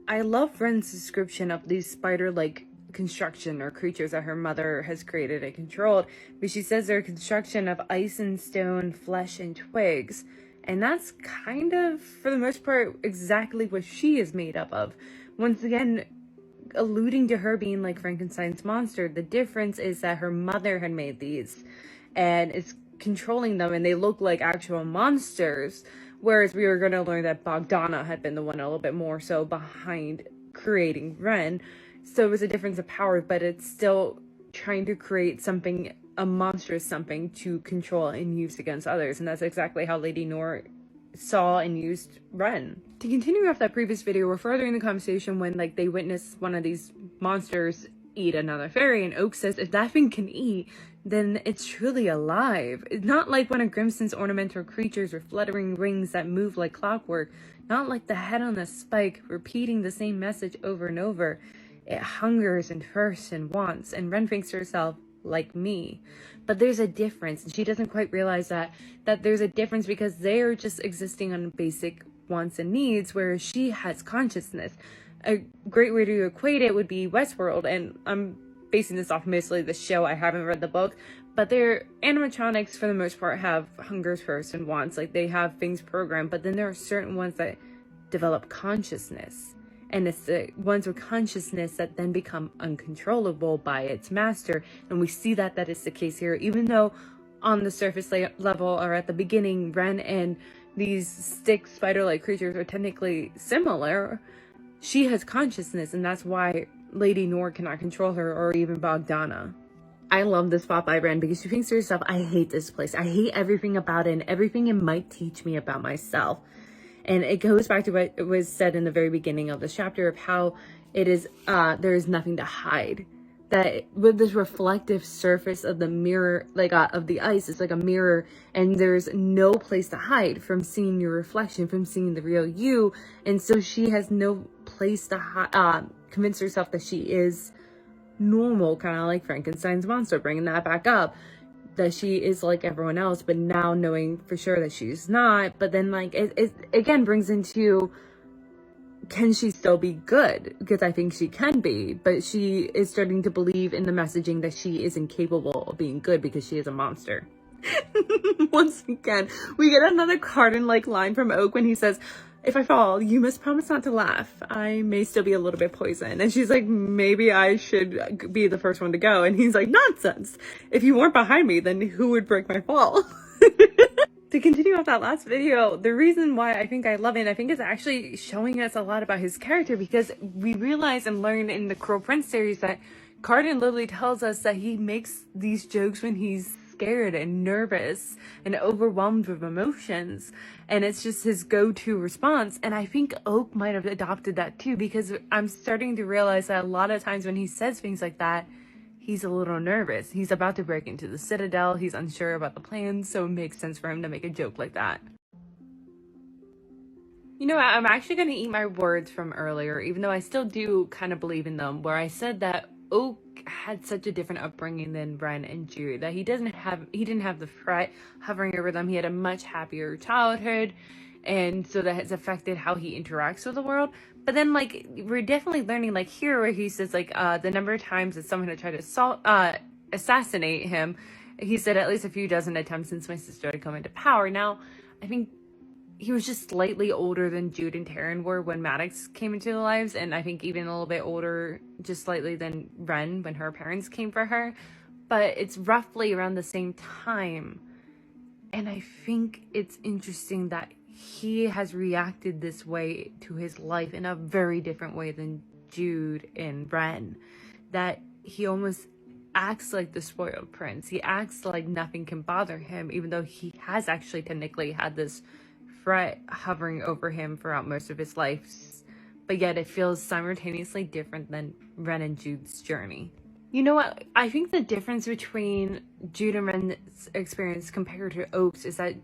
I love Ren's description of these spider-like construction or creatures that her mother has created and controlled, but she says they're a construction of ice and stone, flesh and twigs, and that's kind of, for the most part, exactly what she is made up of. Once again, alluding to her being like Frankenstein's monster. The difference is that her mother had made these and is controlling them, and they look like actual monsters. Whereas we were going to learn that Bogdana had been the one a little bit more so behind creating Ren. So it was a difference of power, but it's still trying to create something, a monstrous something to control and use against others. And that's exactly how Lady Noor saw and used Ren. To continue off that previous video, we're furthering the conversation when like they witness one of these monsters eat another fairy, and Oak says, if that thing can eat, then it's truly alive. It's not like one of Grimston's ornamental creatures with fluttering wings that move like clockwork, not like the head on a spike, repeating the same message over and over. It hungers and thirsts and wants, and Ren thinks to herself, like me. But there's a difference, and she doesn't quite realize that there's a difference because they're just existing on basic wants and needs, whereas she has consciousness. A great way to equate it would be Westworld, and I'm basing this off mostly the show. I haven't read the book, but their animatronics for the most part have hunger, thirst, and wants. Like, they have things programmed, but then there are certain ones that develop consciousness, and it's the ones with consciousness that then become uncontrollable by its master. And we see that is the case here, even though on the surface level or at the beginning, Ren and these stick spider-like creatures are technically similar. She has consciousness, and that's why Lady Noor cannot control her, or even Bogdana. I love this spot by Ren because she thinks to herself, I hate this place. I hate everything about it and everything it might teach me about myself. And it goes back to what was said in the very beginning of this chapter of how it is, there is nothing to hide. That with this reflective surface of the mirror, like of the ice, it's like a mirror, and there's no place to hide from seeing your reflection, from seeing the real you. And so she has no place to convince herself that she is normal, kind of like Frankenstein's monster, bringing that back up, that she is like everyone else, but now knowing for sure that she's not. But then like it again brings into, can she still be good? Because I think she can be, but she is starting to believe in the messaging that she is incapable of being good because she is a monster. Once again, we get another Carden-like line from Oak when he says, if I fall, you must promise not to laugh. I may still be a little bit poisoned. And she's like, maybe I should be the first one to go. And he's like, nonsense. If you weren't behind me, then who would break my fall? To continue off that last video, the reason why I think I love it, I think it's actually showing us a lot about his character, because we realize and learn in the Cruel Prince series that Carden literally tells us that he makes these jokes when he's scared and nervous and overwhelmed with emotions, and it's just his go-to response. And I think Oak might have adopted that too, because I'm starting to realize that a lot of times when he says things like that, he's a little nervous. He's about to break into the Citadel. He's unsure about the plans, so it makes sense for him to make a joke like that. You know, I'm actually going to eat my words from earlier, even though I still do kind of believe in them, where I said that Oak had such a different upbringing than Ren and Jude, that he didn't have the threat hovering over them. He had a much happier childhood, and so that has affected how he interacts with the world. But then, like, we're definitely learning, like, here where he says, like, the number of times that someone had tried to assassinate him, he said at least a few dozen attempts since my sister had come into power. Now, I think he was just slightly older than Jude and Taryn were when Maddox came into their lives, and I think even a little bit older, just slightly, than Ren when her parents came for her. But it's roughly around the same time. And I think it's interesting that he has reacted this way to his life in a very different way than Jude and Ren. That he almost acts like the spoiled prince. He acts like nothing can bother him, even though he has actually technically had this threat hovering over him throughout most of his life. But yet it feels simultaneously different than Ren and Jude's journey. You know what? I think the difference between Jude and Ren's experience compared to Oak's is that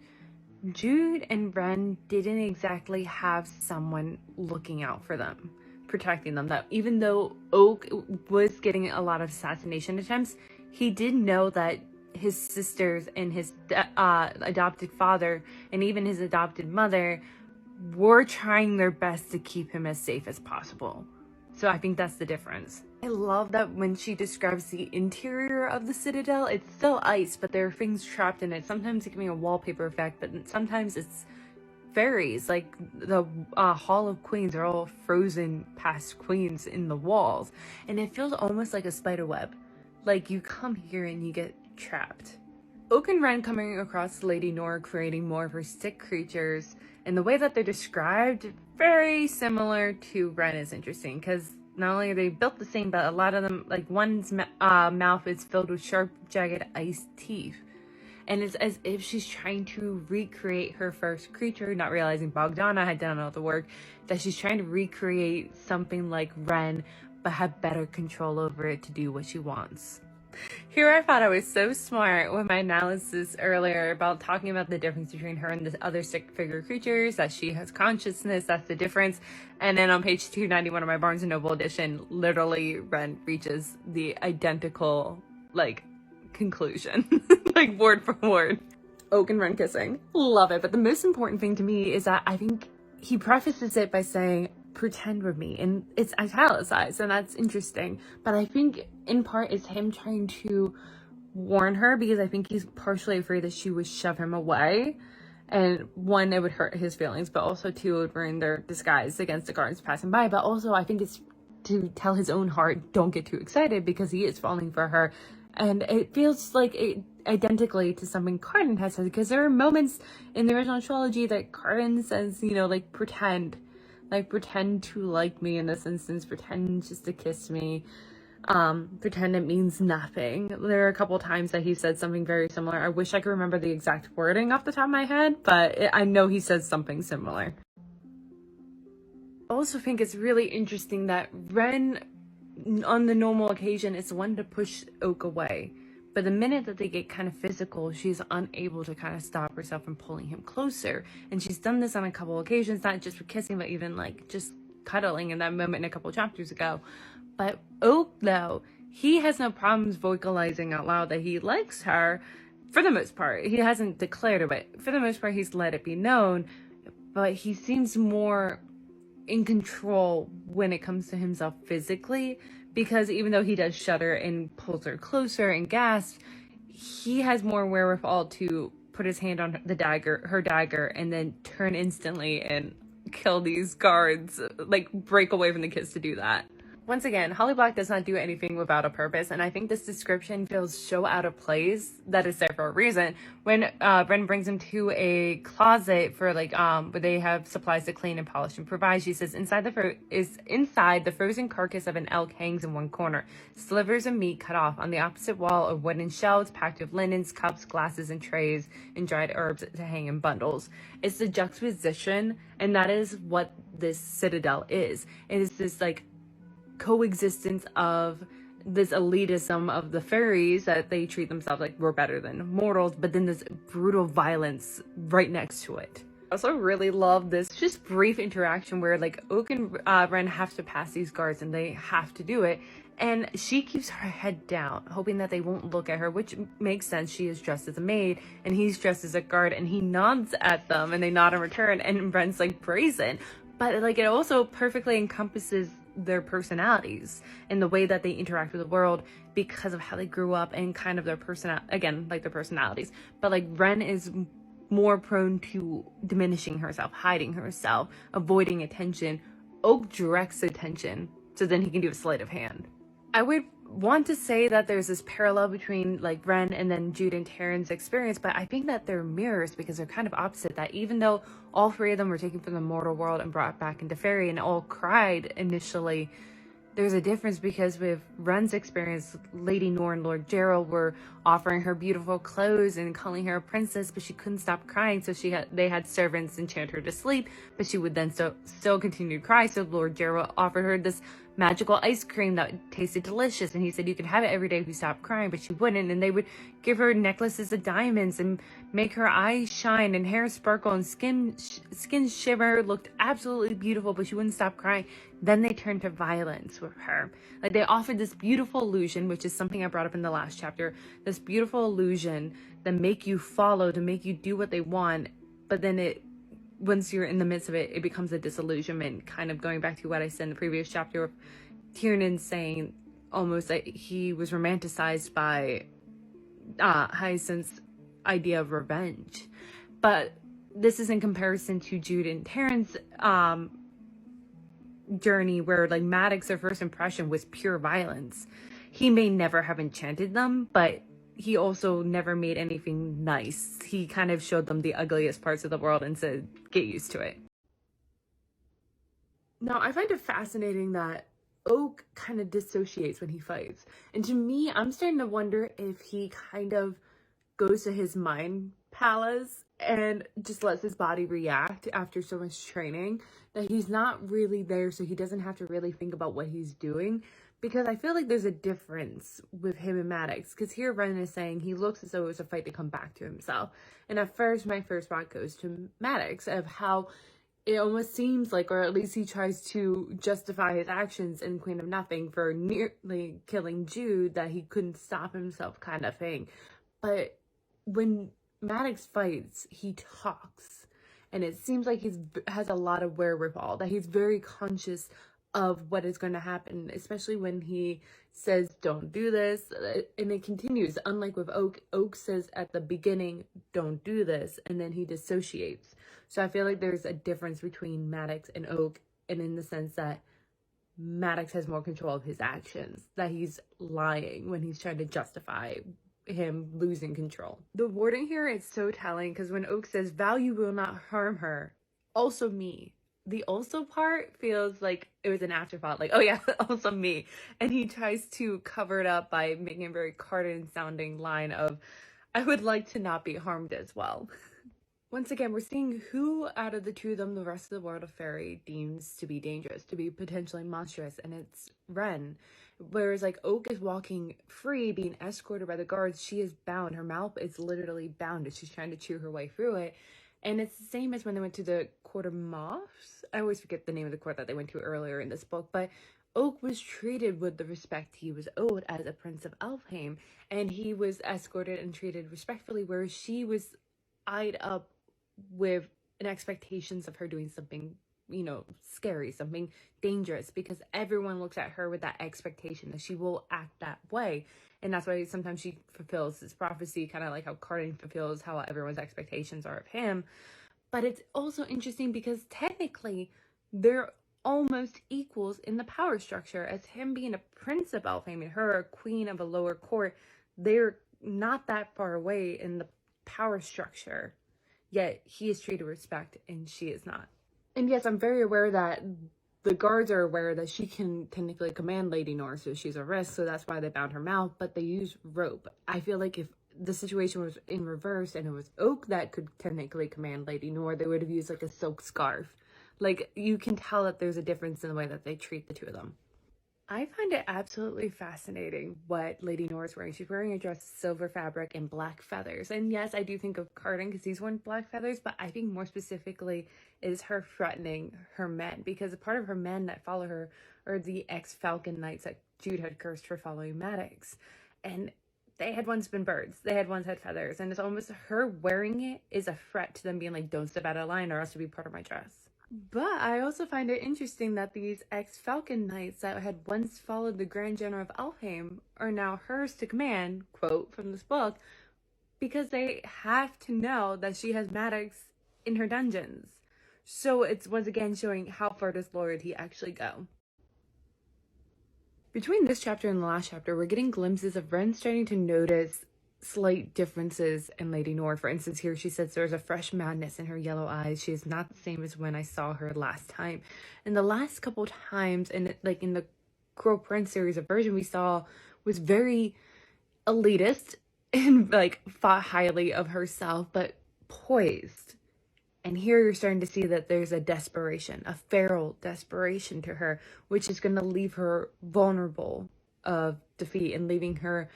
Jude and Ren didn't exactly have someone looking out for them, protecting them. That even though Oak was getting a lot of assassination attempts, he did know that his sisters and his adopted father and even his adopted mother were trying their best to keep him as safe as possible. So I think that's the difference. I love that when she describes the interior of the Citadel, it's still ice, but there are things trapped in it. Sometimes it can be a wallpaper effect, but sometimes it's fairies. Like the Hall of Queens are all frozen past queens in the walls. And it feels almost like a spider web. Like you come here and you get trapped. Oak and Ren coming across Lady Nora creating more of her stick creatures, and the way that they're described, very similar to Ren, is interesting because not only are they built the same, but a lot of them, like one's mouth is filled with sharp, jagged ice teeth. And it's as if she's trying to recreate her first creature, not realizing Bogdana had done all the work, that she's trying to recreate something like Ren, but have better control over it to do what she wants. Here I thought I was so smart with my analysis earlier about talking about the difference between her and the other stick figure creatures, that she has consciousness, that's the difference. And then on page 291 of my Barnes & Noble edition, literally Ren reaches the identical, like, conclusion, like word for word. Oak and Ren kissing. Love it. But the most important thing to me is that I think he prefaces it by saying, pretend with me, and it's italicized, and that's interesting. But I think in part it's him trying to warn her, because I think he's partially afraid that she would shove him away, and one, it would hurt his feelings, but also two, it would ruin their disguise against the guards passing by. But also I think it's to tell his own heart, don't get too excited, because he is falling for her. And it feels like it identically to something Cardan has said, because there are moments in the original trilogy that Cardan says, you know, like pretend to like me in this instance, pretend just to kiss me, pretend it means nothing. There are a couple times that he said something very similar. I wish I could remember the exact wording off the top of my head, but I know he says something similar. I also think it's really interesting that Ren, on the normal occasion, is the one to push Oak away. But the minute that they get kind of physical, she's unable to kind of stop herself from pulling him closer. And she's done this on a couple occasions, not just with kissing, but even like just cuddling in that moment a couple chapters ago. But Oak, though, he has no problems vocalizing out loud that he likes her. For the most part, he hasn't declared it, but for the most part, he's let it be known. But he seems more in control when it comes to himself physically, because even though he does shudder and pulls her closer and gasps, he has more wherewithal to put his hand on her dagger, and then turn instantly and kill these guards, like break away from the kiss to do that. Once again, Holly Black does not do anything without a purpose, and I think this description feels so out of place that it's there for a reason. When Ren brings him to a closet for like where they have supplies to clean and polish and provide, she says inside the frozen carcass of an elk hangs in one corner, slivers of meat cut off. On the opposite wall are wooden shelves packed with linens, cups, glasses, and trays, and dried herbs to hang in bundles. It's the juxtaposition, and that is what this citadel is. It is this like coexistence of this elitism of the fairies, that they treat themselves like we're better than mortals, but then this brutal violence right next to it. I also really love this just brief interaction where like Oak and Ren have to pass these guards and they have to do it. And she keeps her head down, hoping that they won't look at her, which makes sense. She is dressed as a maid and he's dressed as a guard, and he nods at them and they nod in return, and Ren's like brazen. But like it also perfectly encompasses their personalities and the way that they interact with the world because of how they grew up and kind of their their personalities. But like Ren is more prone to diminishing herself, hiding herself, avoiding attention. Oak directs attention, so then he can do a sleight of hand. I would want to say that there's this parallel between like Ren and then Jude and Taryn's experience, but I think that they're mirrors because they're kind of opposite. That even though all three of them were taken from the mortal world and brought back into fairy and all cried initially, there's a difference because with Ren's experience, Lady Nor and Lord Gerald were offering her beautiful clothes and calling her a princess, but she couldn't stop crying, so they had servants enchant her to sleep, but she would then still continue to cry. So Lord Gerald offered her this magical ice cream that tasted delicious, and he said you can have it every day if you stop crying, but she wouldn't. And they would give her necklaces of diamonds and make her eyes shine and hair sparkle and skin shimmer, looked absolutely beautiful, but she wouldn't stop crying. Then they turned to violence with her. Like they offered this beautiful illusion, which is something I brought up in the last chapter, this beautiful illusion that make you follow, to make you do what they want, but then once you're in the midst of it, it becomes a disillusionment, kind of going back to what I said in the previous chapter of Tiernan saying almost that he was romanticized by Hyacinth's idea of revenge. But this is in comparison to Jude and Terrence journey, where like Maddox, their first impression was pure violence. He may never have enchanted them, but he also never made anything nice. He kind of showed them the ugliest parts of the world and said, get used to it. Now, I find it fascinating that Oak kind of dissociates when he fights. And to me, I'm starting to wonder if he kind of goes to his mind palace and just lets his body react after so much training, that he's not really there, so he doesn't have to really think about what he's doing. Because I feel like there's a difference with him and Maddox. Because here Ren is saying he looks as though it was a fight to come back to himself. And at first, my first thought goes to Maddox, of how it almost seems like, or at least he tries to justify his actions in Queen of Nothing for nearly killing Jude, that he couldn't stop himself kind of thing. But when Maddox fights, he talks. And it seems like he has a lot of wherewithal, that he's very conscious of what is going to happen, especially when he says, don't do this. And it continues. Unlike with Oak, Oak says at the beginning, don't do this. And then he dissociates. So I feel like there's a difference between Maddox and Oak, and in the sense that Maddox has more control of his actions, that he's lying when he's trying to justify him losing control. The wording here is so telling, because when Oak says, value will not harm her, also me. The also part feels like it was an afterthought, like, oh yeah, also me. And he tries to cover it up by making a very Cardan sounding line of, I would like to not be harmed as well. Once again, we're seeing who out of the two of them the rest of the world of fairy deems to be dangerous, to be potentially monstrous, and it's Ren. Whereas like Oak is walking free, being escorted by the guards, she is bound. Her mouth is literally bound as she's trying to chew her way through it. And it's the same as when they went to the Court of Moths. I always forget the name of the court that they went to earlier in this book, but Oak was treated with the respect he was owed as a prince of Elfheim, and he was escorted and treated respectfully, whereas she was eyed up with an expectations of her doing something, you know, scary, something dangerous, because everyone looks at her with that expectation that she will act that way. And that's why sometimes she fulfills this prophecy, kind of like how Cardan fulfills how everyone's expectations are of him. But it's also interesting because technically they're almost equals in the power structure, as him being a prince of Elfheim and her a queen of a lower court. They're not that far away in the power structure, yet he is treated with respect and she is not. And yes, I'm very aware that the guards are aware that she can technically command Lady Nor, so she's a risk, so that's why they bound her mouth, but they use rope. I feel like if the situation was in reverse and it was Oak that could technically command Lady Nor, they would have used like a silk scarf. Like, you can tell that there's a difference in the way that they treat the two of them. I find it absolutely fascinating what Lady Nora is wearing. She's wearing a dress, silver fabric, and black feathers. And yes, I do think of Cardan because he's worn black feathers, but I think more specifically is her threatening her men, because a part of her men that follow her are the ex-Falcon Knights that Jude had cursed for following Maddox. And they had once been birds. They had once had feathers. And it's almost her wearing it is a threat to them, being like, don't step out of line or else you'll be part of my dress. But I also find it interesting that these ex-Falcon Knights that had once followed the Grand General of Elfheim are now hers to command, quote from this book, because they have to know that she has Maddox in her dungeons. So it's once again showing how far does loyalty actually go. Between this chapter and the last chapter, we're getting glimpses of Ren starting to notice slight differences in Lady Nora. For instance, here she says there's a fresh madness in her yellow eyes. She is not the same as when I saw her last time. And the last couple times, and like in the Crow Prince series of version we saw, was very elitist and like thought highly of herself, but poised. And here you're starting to see that there's a desperation, a feral desperation to her, which is going to leave her vulnerable of defeat and leaving her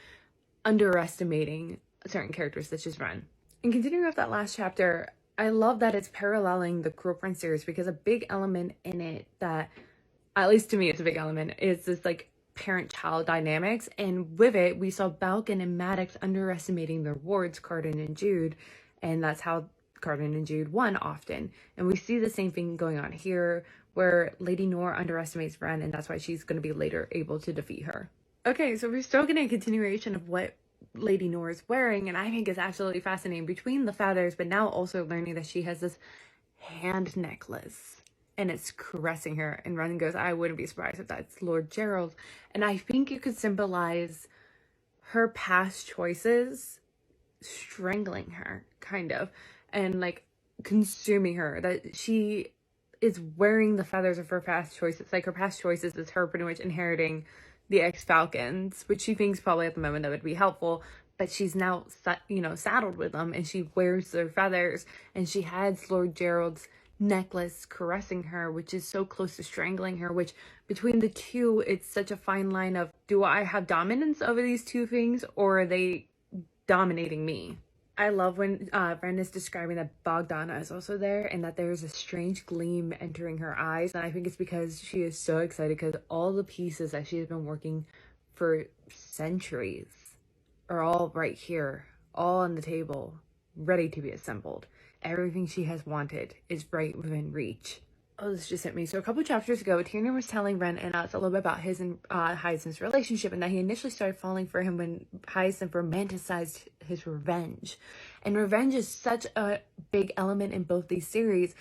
underestimating certain characters such as Ren. And continuing off that last chapter, I love that it's paralleling the Cruel Prince series, because a big element in it that, at least to me, it's a big element, is this like parent-child dynamics. And with it, we saw Balkan and Maddox underestimating their wards, Cardan and Jude, and that's how Cardan and Jude won often. And we see the same thing going on here, where Lady Nora underestimates Ren, and that's why she's going to be later able to defeat her. Okay, so we're still getting a continuation of what Lady Nora is wearing, and I think it's absolutely fascinating between the feathers, but now also learning that she has this hand necklace, and it's caressing her, and Ren goes, I wouldn't be surprised if that's Lord Gerald. And I think it could symbolize her past choices strangling her, kind of, and like consuming her, that she is wearing the feathers of her past choices. Like her past choices is her pretty much inheriting the ex-Falcons, which she thinks probably at the moment that would be helpful, but she's now, saddled with them, and she wears their feathers, and she has Lord Gerald's necklace caressing her, which is so close to strangling her, which between the two, it's such a fine line of, do I have dominance over these two things, or are they dominating me? I love when Ren is describing that Bogdana is also there, and that there's a strange gleam entering her eyes. And I think it's because she is so excited, because all the pieces that she has been working for centuries are all right here, all on the table, ready to be assembled. Everything she has wanted is right within reach. Oh, this just hit me. So a couple chapters ago, Tyrion was telling Ren and us a little bit about his and Hyacinth's relationship, and that he initially started falling for him when Hyacinth romanticized his revenge. And revenge is such a big element in both these series,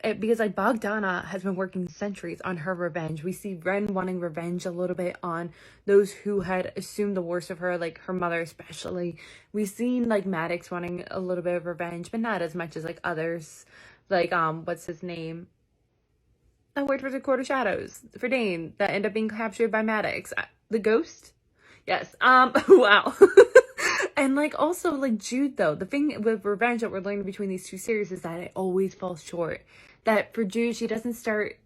because like Bogdana has been working centuries on her revenge. We see Ren wanting revenge a little bit on those who had assumed the worst of her, like her mother especially. We've seen like Maddox wanting a little bit of revenge, but not as much as like others. Like, what's his name? I worked for the Court of Shadows for Dane that end up being captured by Maddox. The ghost? Yes. Wow. And like also like Jude, though, the thing with revenge that we're learning between these two series is that it always falls short. That for Jude, she doesn't start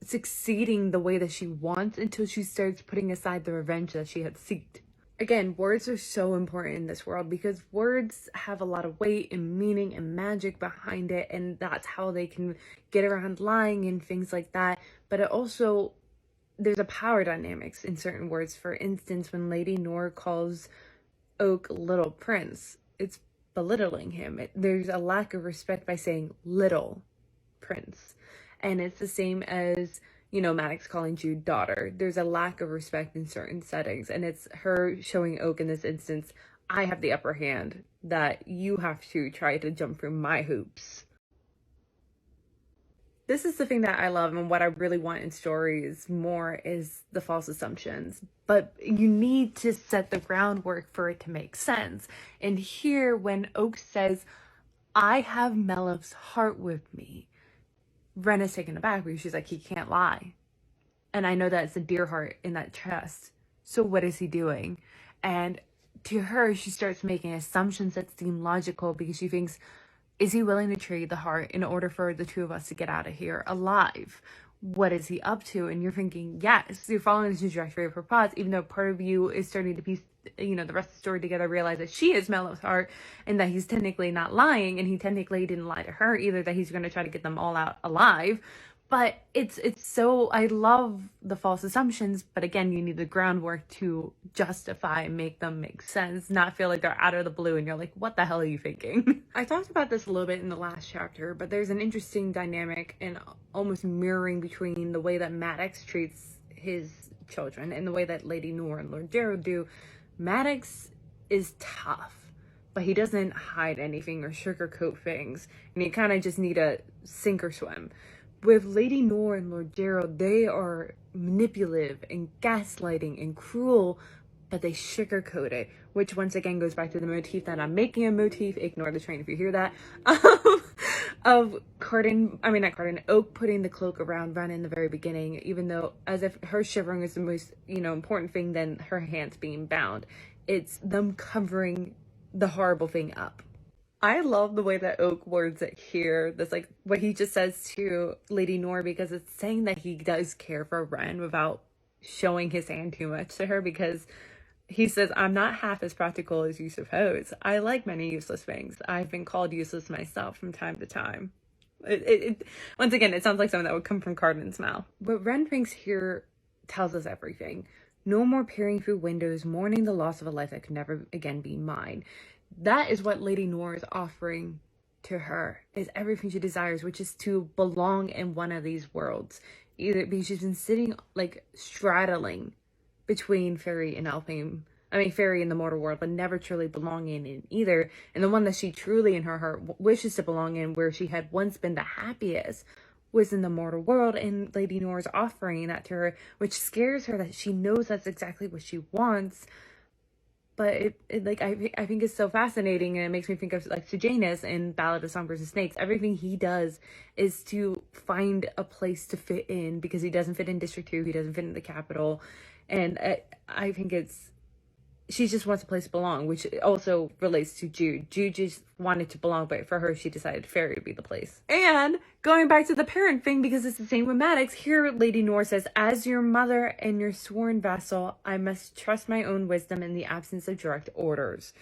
succeeding the way that she wants until she starts putting aside the revenge that she had sought. Again, words are so important in this world, because words have a lot of weight and meaning and magic behind it, and that's how they can get around lying and things like that. But it also, there's a power dynamics in certain words. For instance, when Lady Nora calls Oak Little Prince, it's belittling him. There's a lack of respect by saying little prince. And it's the same as, Maddox calling Jude daughter. There's a lack of respect in certain settings, and it's her showing Oak in this instance, I have the upper hand, that you have to try to jump through my hoops. This is the thing that I love, and what I really want in stories more is the false assumptions. But you need to set the groundwork for it to make sense. And here, when Oak says, I have Melif's heart with me, Ren is taken aback because she's like, he can't lie. And I know that it's a deer heart in that chest. So what is he doing? And to her, she starts making assumptions that seem logical, because she thinks, is he willing to trade the heart in order for the two of us to get out of here alive? what is he up to? And you're thinking, yes, you're following the trajectory of her plots, even though part of you is starting to piece, the rest of the story together, realize that she is Mellow's heart and that he's technically not lying, and he technically didn't lie to her either, that he's going to try to get them all out alive. But it's so, I love the false assumptions, but again, you need the groundwork to justify and make them make sense, not feel like they're out of the blue and you're like, what the hell are you thinking? I talked about this a little bit in the last chapter, but there's an interesting dynamic and almost mirroring between the way that Maddox treats his children and the way that Lady Noor and Lord Gerald do. Maddox is tough, but he doesn't hide anything or sugarcoat things, and you kind of just need to sink or swim. With Lady Noor and Lord Gerald, they are manipulative and gaslighting and cruel, but they sugarcoat it, which once again goes back to the motif that I'm making a motif. Ignore the train if you hear that. Of Oak putting the cloak around Ren in the very beginning, even though as if her shivering is the most, important thing than her hands being bound. It's them covering the horrible thing up. I love the way that Oak words it here. That's like what he just says to Lady Noor, because it's saying that he does care for Ren without showing his hand too much to her, because he says, I'm not half as practical as you suppose. I like many useless things. I've been called useless myself from time to time. Once again, it sounds like something that would come from Carden's mouth. What Ren thinks here tells us everything. No more peering through windows, mourning the loss of a life that could never again be mine. That is what Lady Noor is offering to her, is everything she desires, which is to belong in one of these worlds. Either because she's been sitting, like, straddling between Fairy and Elfhame. Fairy in the mortal world, but never truly belonging in either. And the one that she truly in her heart wishes to belong in, where she had once been the happiest, was in the mortal world. And Lady Noor is offering that to her, which scares her, that she knows that's exactly what she wants. But I think it's so fascinating, and it makes me think of like Sejanus in Ballad of Songbirds and Snakes. Everything he does is to find a place to fit in, because he doesn't fit in District 2, he doesn't fit in the capital. And I think she just wants a place to belong, which also relates to Jude. Jude just wanted to belong, but for her, she decided Fairy would be the place. And going back to the parent thing, because it's the same with Maddox, here Lady Noor says, as your mother and your sworn vassal, I must trust my own wisdom in the absence of direct orders.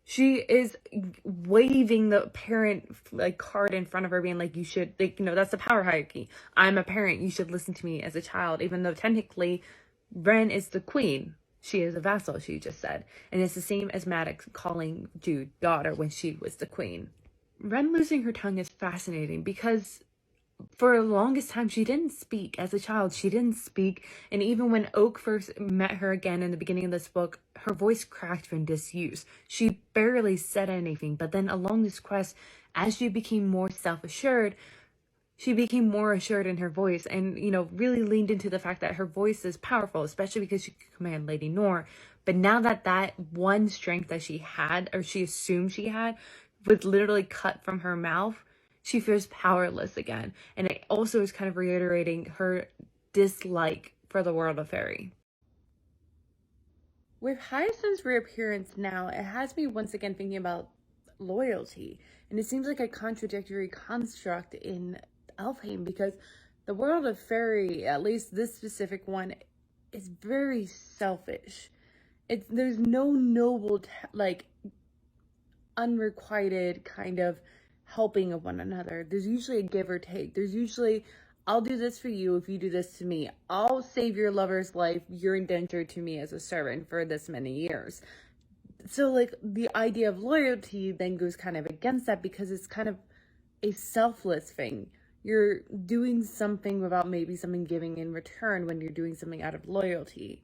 She is waving the parent card in front of her, being like, you should, that's the power hierarchy. I'm a parent. You should listen to me as a child, even though technically Ren is the queen. She is a vassal, she just said. And it's the same as Maddox calling Jude daughter when she was the queen. Ren losing her tongue is fascinating, because for the longest time she didn't speak. As a child, she didn't speak. And even when Oak first met her again in the beginning of this book, her voice cracked from disuse. She barely said anything. But then along this quest, as she became more self-assured, she became more assured in her voice, and, really leaned into the fact that her voice is powerful, especially because she could command Lady Noor. But now that one strength that she had, or she assumed she had, was literally cut from her mouth, she feels powerless again. And it also is kind of reiterating her dislike for the world of Fairy. With Hyacinth's reappearance now, it has me once again thinking about loyalty. And it seems like a contradictory construct in Elfhame, because the world of Fairy, at least this specific one, is very selfish. There's no noble, unrequited kind of helping of one another. There's usually a give or take. There's usually, I'll do this for you if you do this to me. I'll save your lover's life. You're indentured to me as a servant for this many years. So, the idea of loyalty then goes kind of against that, because it's kind of a selfless thing. You're doing something without maybe something giving in return when you're doing something out of loyalty.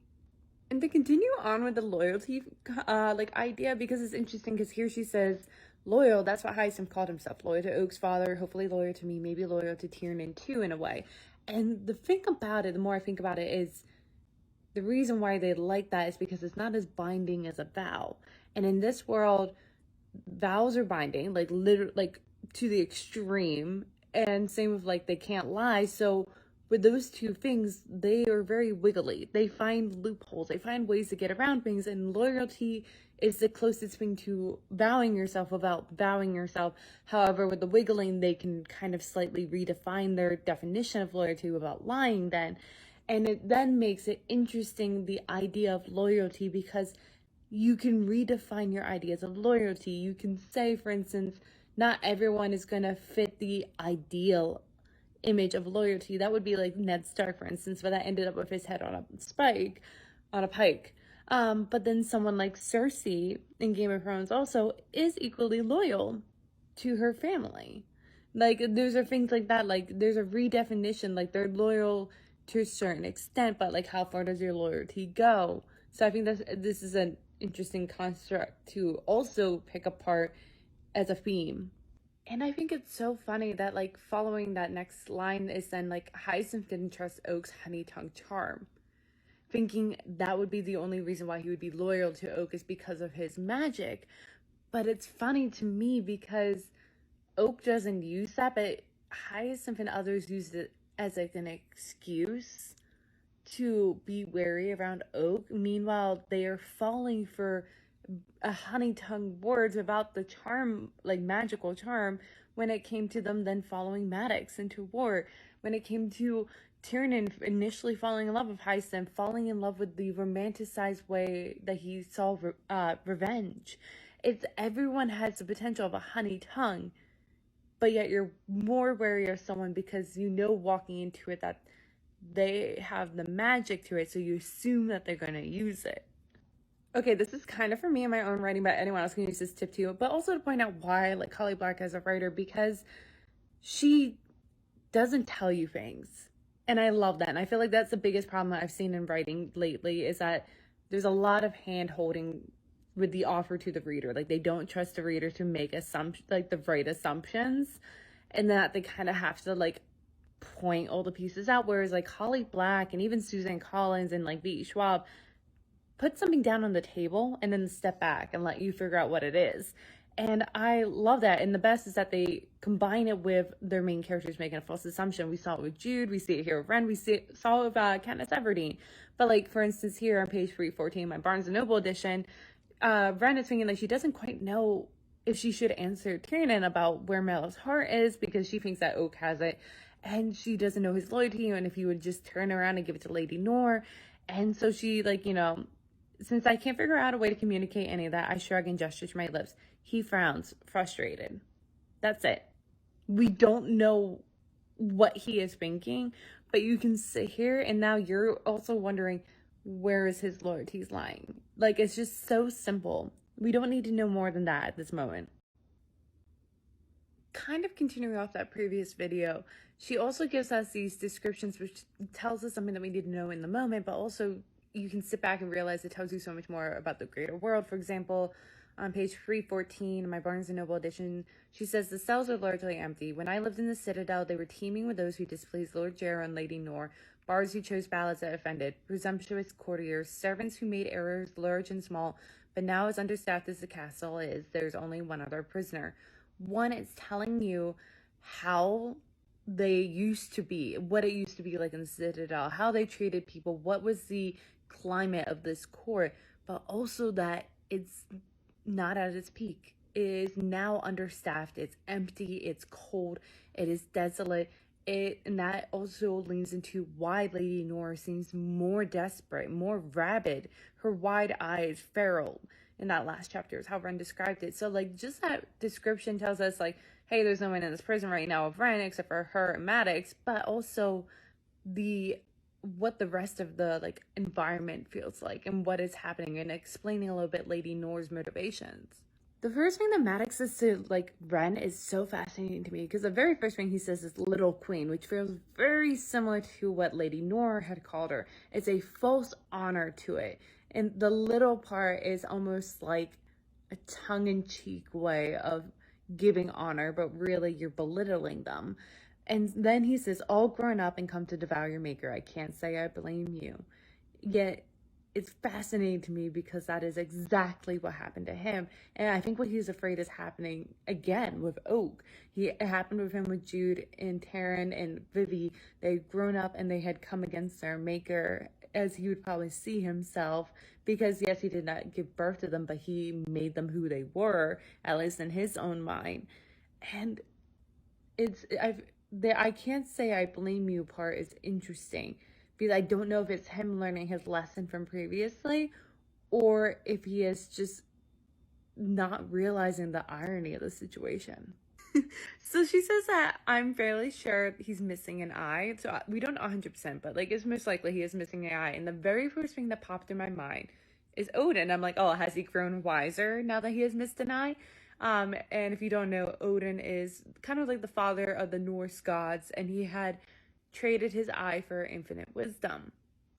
And to continue on with the loyalty idea, because it's interesting, because here she says loyal, that's what Hyacinth called himself, loyal to Oak's father, hopefully loyal to me, maybe loyal to Tiernan too, in a way. And the thing about it, the more I think about it, is the reason why they like that is because it's not as binding as a vow. And in this world, vows are binding, literally, to the extreme. And same with they can't lie. So with those two things, they are very wiggly. They find loopholes. They find ways to get around things. And loyalty is the closest thing to vowing yourself without vowing yourself. However, with the wiggling, they can kind of slightly redefine their definition of loyalty without lying then. And it then makes it interesting, the idea of loyalty, because you can redefine your ideas of loyalty. You can say, for instance, not everyone is going to fit the ideal image of loyalty. That would be like Ned Stark, for instance, but that ended up with his head on a pike. But then someone like Cersei in Game of Thrones also is equally loyal to her family. Like, those are things like that. Like, there's a redefinition. Like, they're loyal to a certain extent, but like, how far does your loyalty go? So I think this is an interesting construct to also pick apart as a theme. And I think it's so funny that, like, following that next line is then, like, Hyacinth didn't trust Oak's honey tongue charm, thinking that would be the only reason why he would be loyal to Oak is because of his magic. But it's funny to me because Oak doesn't use that, but Hyacinth and others use it as, like, an excuse to be wary around Oak. Meanwhile, they are falling for a honey tongue words without the charm, like magical charm, when it came to them then following Maddox into war, when it came to Tiernan initially falling in love with Hyacinth, falling in love with the romanticized way that he saw revenge. It's everyone has the potential of a honey tongue, but yet you're more wary of someone because you know walking into it that they have the magic to it, so you assume that they're going to use it. Okay, this is kind of for me in my own writing, but anyone else can use this tip too. But also to point out why I like Holly Black as a writer, because she doesn't tell you things. And I love that. And I feel like that's the biggest problem that I've seen in writing lately, is that there's a lot of hand holding with the offer to the reader. Like, they don't trust the reader to make the right assumptions, and that they kind of have to like point all the pieces out. Whereas like Holly Black and even Suzanne Collins and like V.E. Schwab put something down on the table and then step back and let you figure out what it is. And I love that. And the best is that they combine it with their main characters making a false assumption. We saw it with Jude. We see it here with Ren. Saw it with Katniss Everdeen. But like, for instance, here on page 314, my Barnes & Noble edition, Ren is thinking like she doesn't quite know if she should answer Tiernan about where Mallow's heart is, because she thinks that Oak has it. And she doesn't know his loyalty, and if he would just turn around and give it to Lady Nor. And so she, like, you know, since I can't figure out a way to communicate any of that, I shrug and gesture to my lips. He frowns, frustrated. That's it. We don't know what he is thinking, but you can sit here and now you're also wondering, where is his loyalties lying? Like, it's just so simple. We don't need to know more than that at this moment. Kind of continuing off that previous video, she also gives us these descriptions which tells us something that we need to know in the moment, but also you can sit back and realize it tells you so much more about the greater world. For example, on page 314 in my Barnes & Noble edition, she says, the cells are largely empty. When I lived in the Citadel, they were teeming with those who displeased Lord Jarrow and Lady Nor, bards who chose ballots that offended, presumptuous courtiers, servants who made errors large and small. But now, as understaffed as the castle is, there's only one other prisoner. One, it's telling you how they used to be, what it used to be like in the Citadel, how they treated people, what was the climate of this court, but also that it's not at its peak. It is now understaffed, it's empty, it's cold, it is desolate. And that also leans into why Lady Nor seems more desperate, more rabid, her wide eyes feral in that last chapter is how Ren described it. So like, just that description tells us like, hey, there's no one in this prison right now of Ren except for her and Maddox, but also what the rest of the like environment feels like and what is happening, and explaining a little bit Lady Nor's motivations. The first thing that Maddox says to like Ren is so fascinating to me, because the very first thing he says is little queen, which feels very similar to what Lady Nor had called her. It's a false honor to it. And the little part is almost like a tongue-in-cheek way of giving honor, but really you're belittling them. And then he says, all grown up and come to devour your maker. I can't say I blame you. Yet it's fascinating to me because that is exactly what happened to him. And I think what he's afraid is happening again with Oak. It happened with him with Jude and Taryn and Vivi. They'd grown up and they had come against their maker, as he would probably see himself, because yes, he did not give birth to them, but he made them who they were, at least in his own mind. And I can't say I blame you part is interesting, because I don't know if it's him learning his lesson from previously, or if he is just not realizing the irony of the situation. So she says that I'm fairly sure he's missing an eye. So we don't know 100%, but like it's most likely he is missing an eye. And the very first thing that popped in my mind is Odin. I'm like, oh, has he grown wiser now that he has missed an eye? And if you don't know, Odin is kind of like the father of the Norse gods, and he had traded his eye for infinite wisdom.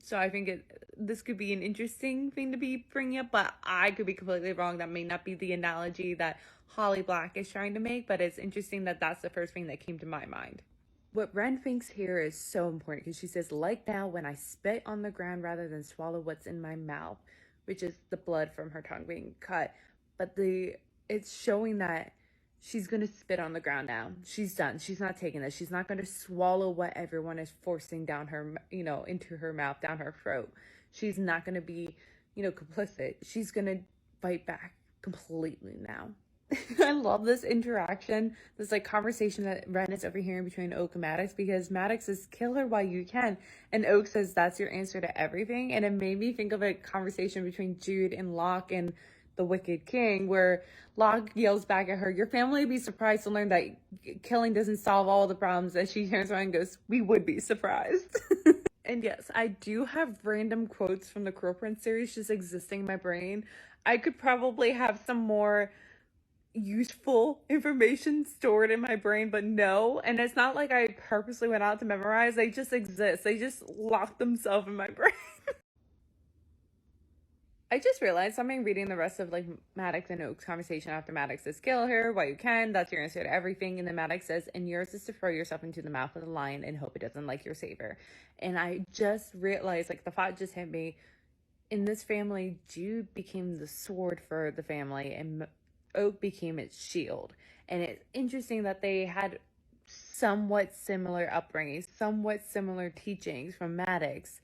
So I think this could be an interesting thing to be bringing up, but I could be completely wrong. That may not be the analogy that Holly Black is trying to make, but it's interesting that that's the first thing that came to my mind. What Ren thinks here is so important, because she says, like now when I spit on the ground rather than swallow what's in my mouth, which is the blood from her tongue being cut. But it's showing that she's going to spit on the ground now. She's done. She's not taking this. She's not going to swallow what everyone is forcing down her, into her mouth, down her throat. She's not going to be, complicit. She's going to fight back completely now. I love this interaction, this like conversation that Ren is overhearing between Oak and Maddox, because Maddox says, kill her while you can. And Oak says, that's your answer to everything. And it made me think of a conversation between Jude and Locke and the Wicked King, where Locke yells back at her, your family would be surprised to learn that killing doesn't solve all the problems. And she turns around and goes, we would be surprised. And yes, I do have random quotes from the Crow Prince series just existing in my brain. I could probably have some more useful information stored in my brain, but no. And it's not like I purposely went out to memorize. They just exist. They just lock themselves in my brain. I just realized something reading the rest of like Maddox and Oak's conversation after Maddox says, kill her while you can. That's your answer to everything. And then Maddox says, and yours is to throw yourself into the mouth of the lion and hope it doesn't like your saber. And I just realized, like, the thought just hit me. In this family, Jude became the sword for the family and Oak became its shield. And it's interesting that they had somewhat similar upbringings, somewhat similar teachings from Maddox.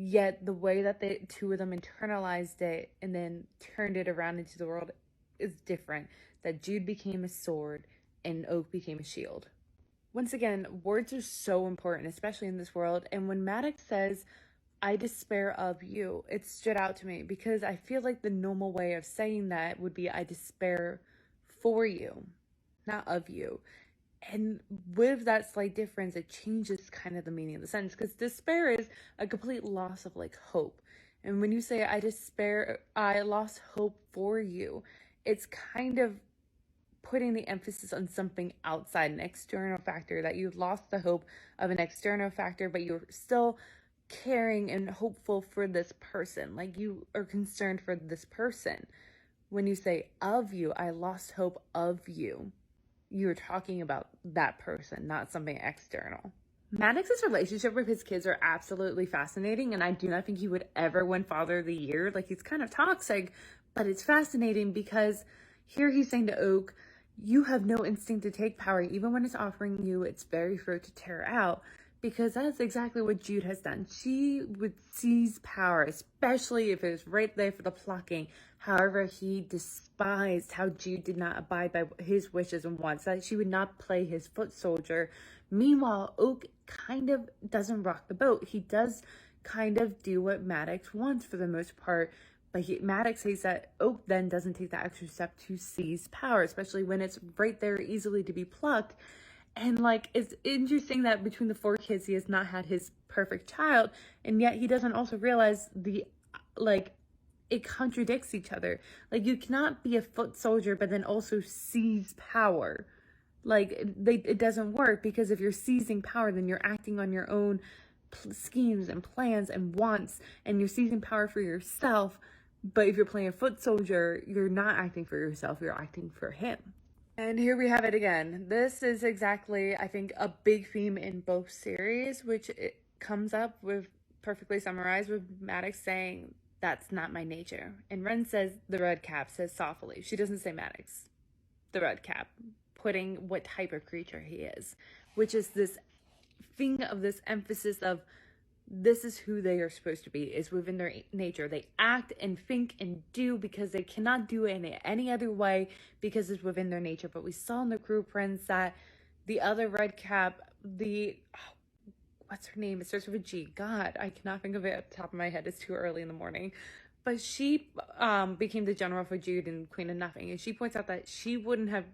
Yet the way that the two of them internalized it and then turned it around into the world is different. That Jude became a sword and Oak became a shield. Once again, words are so important, especially in this world. And when Maddox says, I despair of you, it stood out to me, because I feel like the normal way of saying that would be, I despair for you, not of you. And with that slight difference, it changes kind of the meaning of the sentence, because despair is a complete loss of like hope. And when you say, I despair, I lost hope for you, it's kind of putting the emphasis on something outside, an external factor, that you've lost the hope of an external factor, but you're still caring and hopeful for this person. Like, you are concerned for this person. When you say of you, I lost hope of you, you're talking about that person, not something external. Maddox's relationship with his kids are absolutely fascinating, and I do not think he would ever win Father of the Year. Like, he's kind of toxic, but it's fascinating because here he's saying to Oak, you have no instinct to take power, even when it's offering you its very throat to tear out, because that's exactly what Jude has done. She would seize power, especially if it was right there for the plucking. However, he despised how Jude did not abide by his wishes and wants, that she would not play his foot soldier. Meanwhile, Oak kind of doesn't rock the boat. He does kind of do what Maddox wants for the most part, but Maddox says that Oak then doesn't take that extra step to seize power, especially when it's right there easily to be plucked. And like, it's interesting that between the 4 kids, he has not had his perfect child, and yet he doesn't also realize it contradicts each other. Like, you cannot be a foot soldier but then also seize power. Like, it doesn't work, because if you're seizing power, then you're acting on your own schemes and plans and wants, and you're seizing power for yourself. But if you're playing a foot soldier, you're not acting for yourself, you're acting for him. And here we have it again. This is exactly, I think, a big theme in both series, which it comes up with, perfectly summarized, with Maddox saying, That's not my nature. And Ren says, the red cap says softly. She doesn't say Maddox. The red cap, putting what type of creature he is, which is this thing of this emphasis of this is who they are supposed to be, is within their nature. They act and think and do because they cannot do it in any other way because it's within their nature. But we saw in the group friends that the other red cap, what's her name? It starts with a G. God, I cannot think of it at the top of my head. It's too early in the morning. But she became the general for Jude and Queen of Nothing. And she points out that she wouldn't have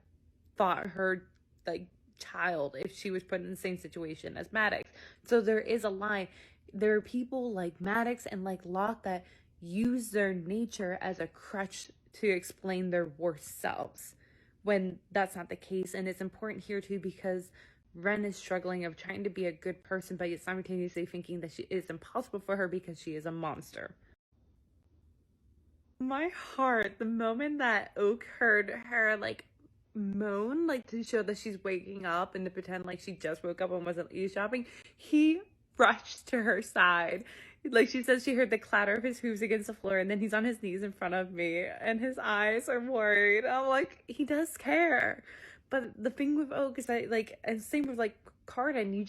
thought her like child if she was put in the same situation as Maddox. So there is a line. There are people like Maddox and like Locke that use their nature as a crutch to explain their worst selves when that's not the case. And it's important here too because Ren is struggling of trying to be a good person, but yet simultaneously thinking that it's impossible for her because she is a monster. My heart, the moment that Oak heard her like moan, like to show that she's waking up and to pretend like she just woke up and wasn't eavesdropping, he rushed to her side. Like she says, she heard the clatter of his hooves against the floor, and then he's on his knees in front of me, and his eyes are worried. I'm like, he does care. But the thing with Oak is that, like, and same with like Carden,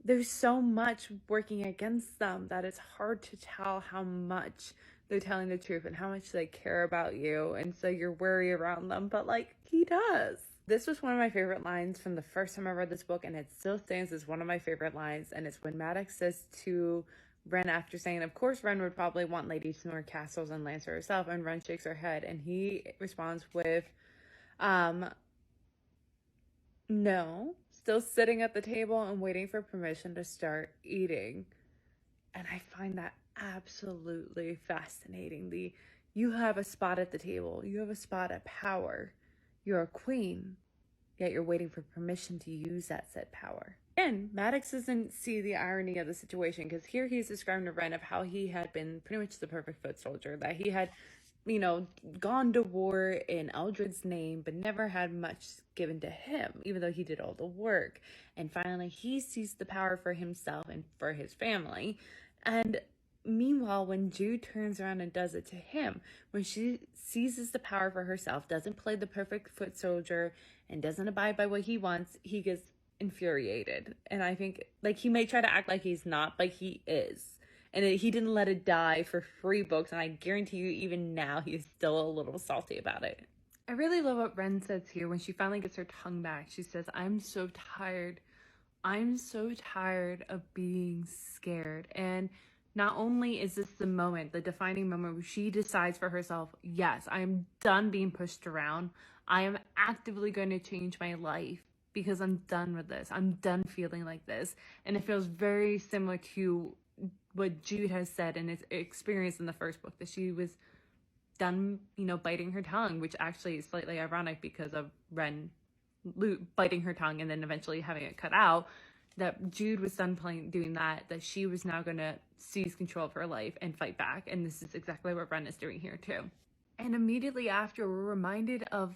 there's so much working against them that it's hard to tell how much they're telling the truth and how much they care about you, and so you're worried around them, but like he does. This was one of my favorite lines from the first time I read this book, and it still stands as one of my favorite lines, and it's when Maddox says to Ren after saying, of course Ren would probably want Lady Snore castles and lands for herself, and Ren shakes her head, and he responds with, no, still sitting at the table and waiting for permission to start eating. And I find that absolutely fascinating. You have a spot at the table, you have a spot at power, you're a queen, yet you're waiting for permission to use that said power. And Maddox doesn't see the irony of the situation, because here he's describing to Ren of how he had been pretty much the perfect foot soldier, that he had, gone to war in Eldred's name, but never had much given to him, even though he did all the work. And finally, he seized the power for himself and for his family. And meanwhile, when Jude turns around and does it to him, when she seizes the power for herself, doesn't play the perfect foot soldier, and doesn't abide by what he wants, he gets infuriated. And I think, like, he may try to act like he's not, but he is. And he didn't let it die for 3 books, and I guarantee you, even now, he's still a little salty about it. I really love what Ren says here when she finally gets her tongue back. She says, I'm so tired. I'm so tired of being scared. And not only is this the moment, the defining moment where she decides for herself, yes, I'm done being pushed around. I am actively going to change my life because I'm done with this. I'm done feeling like this. And it feels very similar to what Jude has said in his experience in the first book, that she was done, biting her tongue, which actually is slightly ironic because of Ren biting her tongue and then eventually having it cut out, that Jude was done doing that she was now going to seize control of her life and fight back. And this is exactly what Ren is doing here too. And immediately after, we're reminded of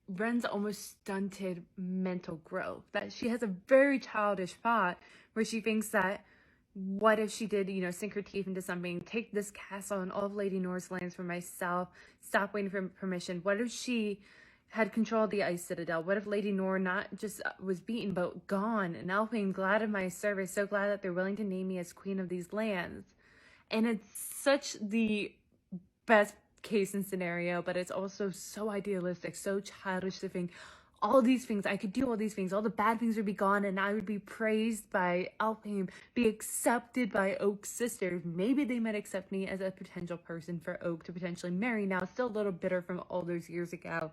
Ren's almost stunted mental growth, that she has a very childish thought where she thinks that, what if she did, sink her teeth into something, take this castle and all of Lady Nora's lands for myself, stop waiting for permission? What if she had control of the Ice Citadel? What if Lady Nora not just was beaten, but gone, and Alpine glad of my service, so glad that they're willing to name me as queen of these lands? And it's such the best case and scenario, but it's also so idealistic, so childish to think, all these things, I could do all these things, all the bad things would be gone, and I would be praised by Alpine, be accepted by Oak's sisters. Maybe they might accept me as a potential person for Oak to potentially marry now, still a little bitter from all those years ago.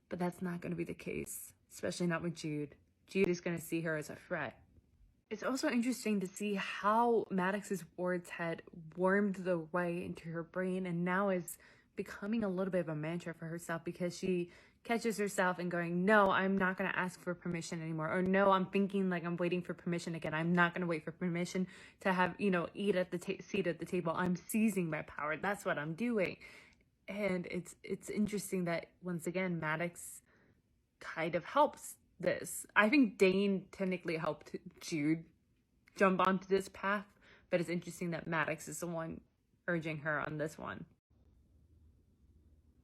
But that's not going to be the case, especially not with Jude. Jude is going to see her as a threat. It's also interesting to see how Maddox's words had wormed their way into her brain and now is becoming a little bit of a mantra for herself, because she catches herself and going, no, I'm not going to ask for permission anymore. Or no, I'm thinking like I'm waiting for permission again. I'm not going to wait for permission to have, eat at the seat at the table. I'm seizing my power. That's what I'm doing. And it's interesting that, once again, Maddox kind of helps this. I think Dane technically helped Jude jump onto this path, but it's interesting that Maddox is the one urging her on this one.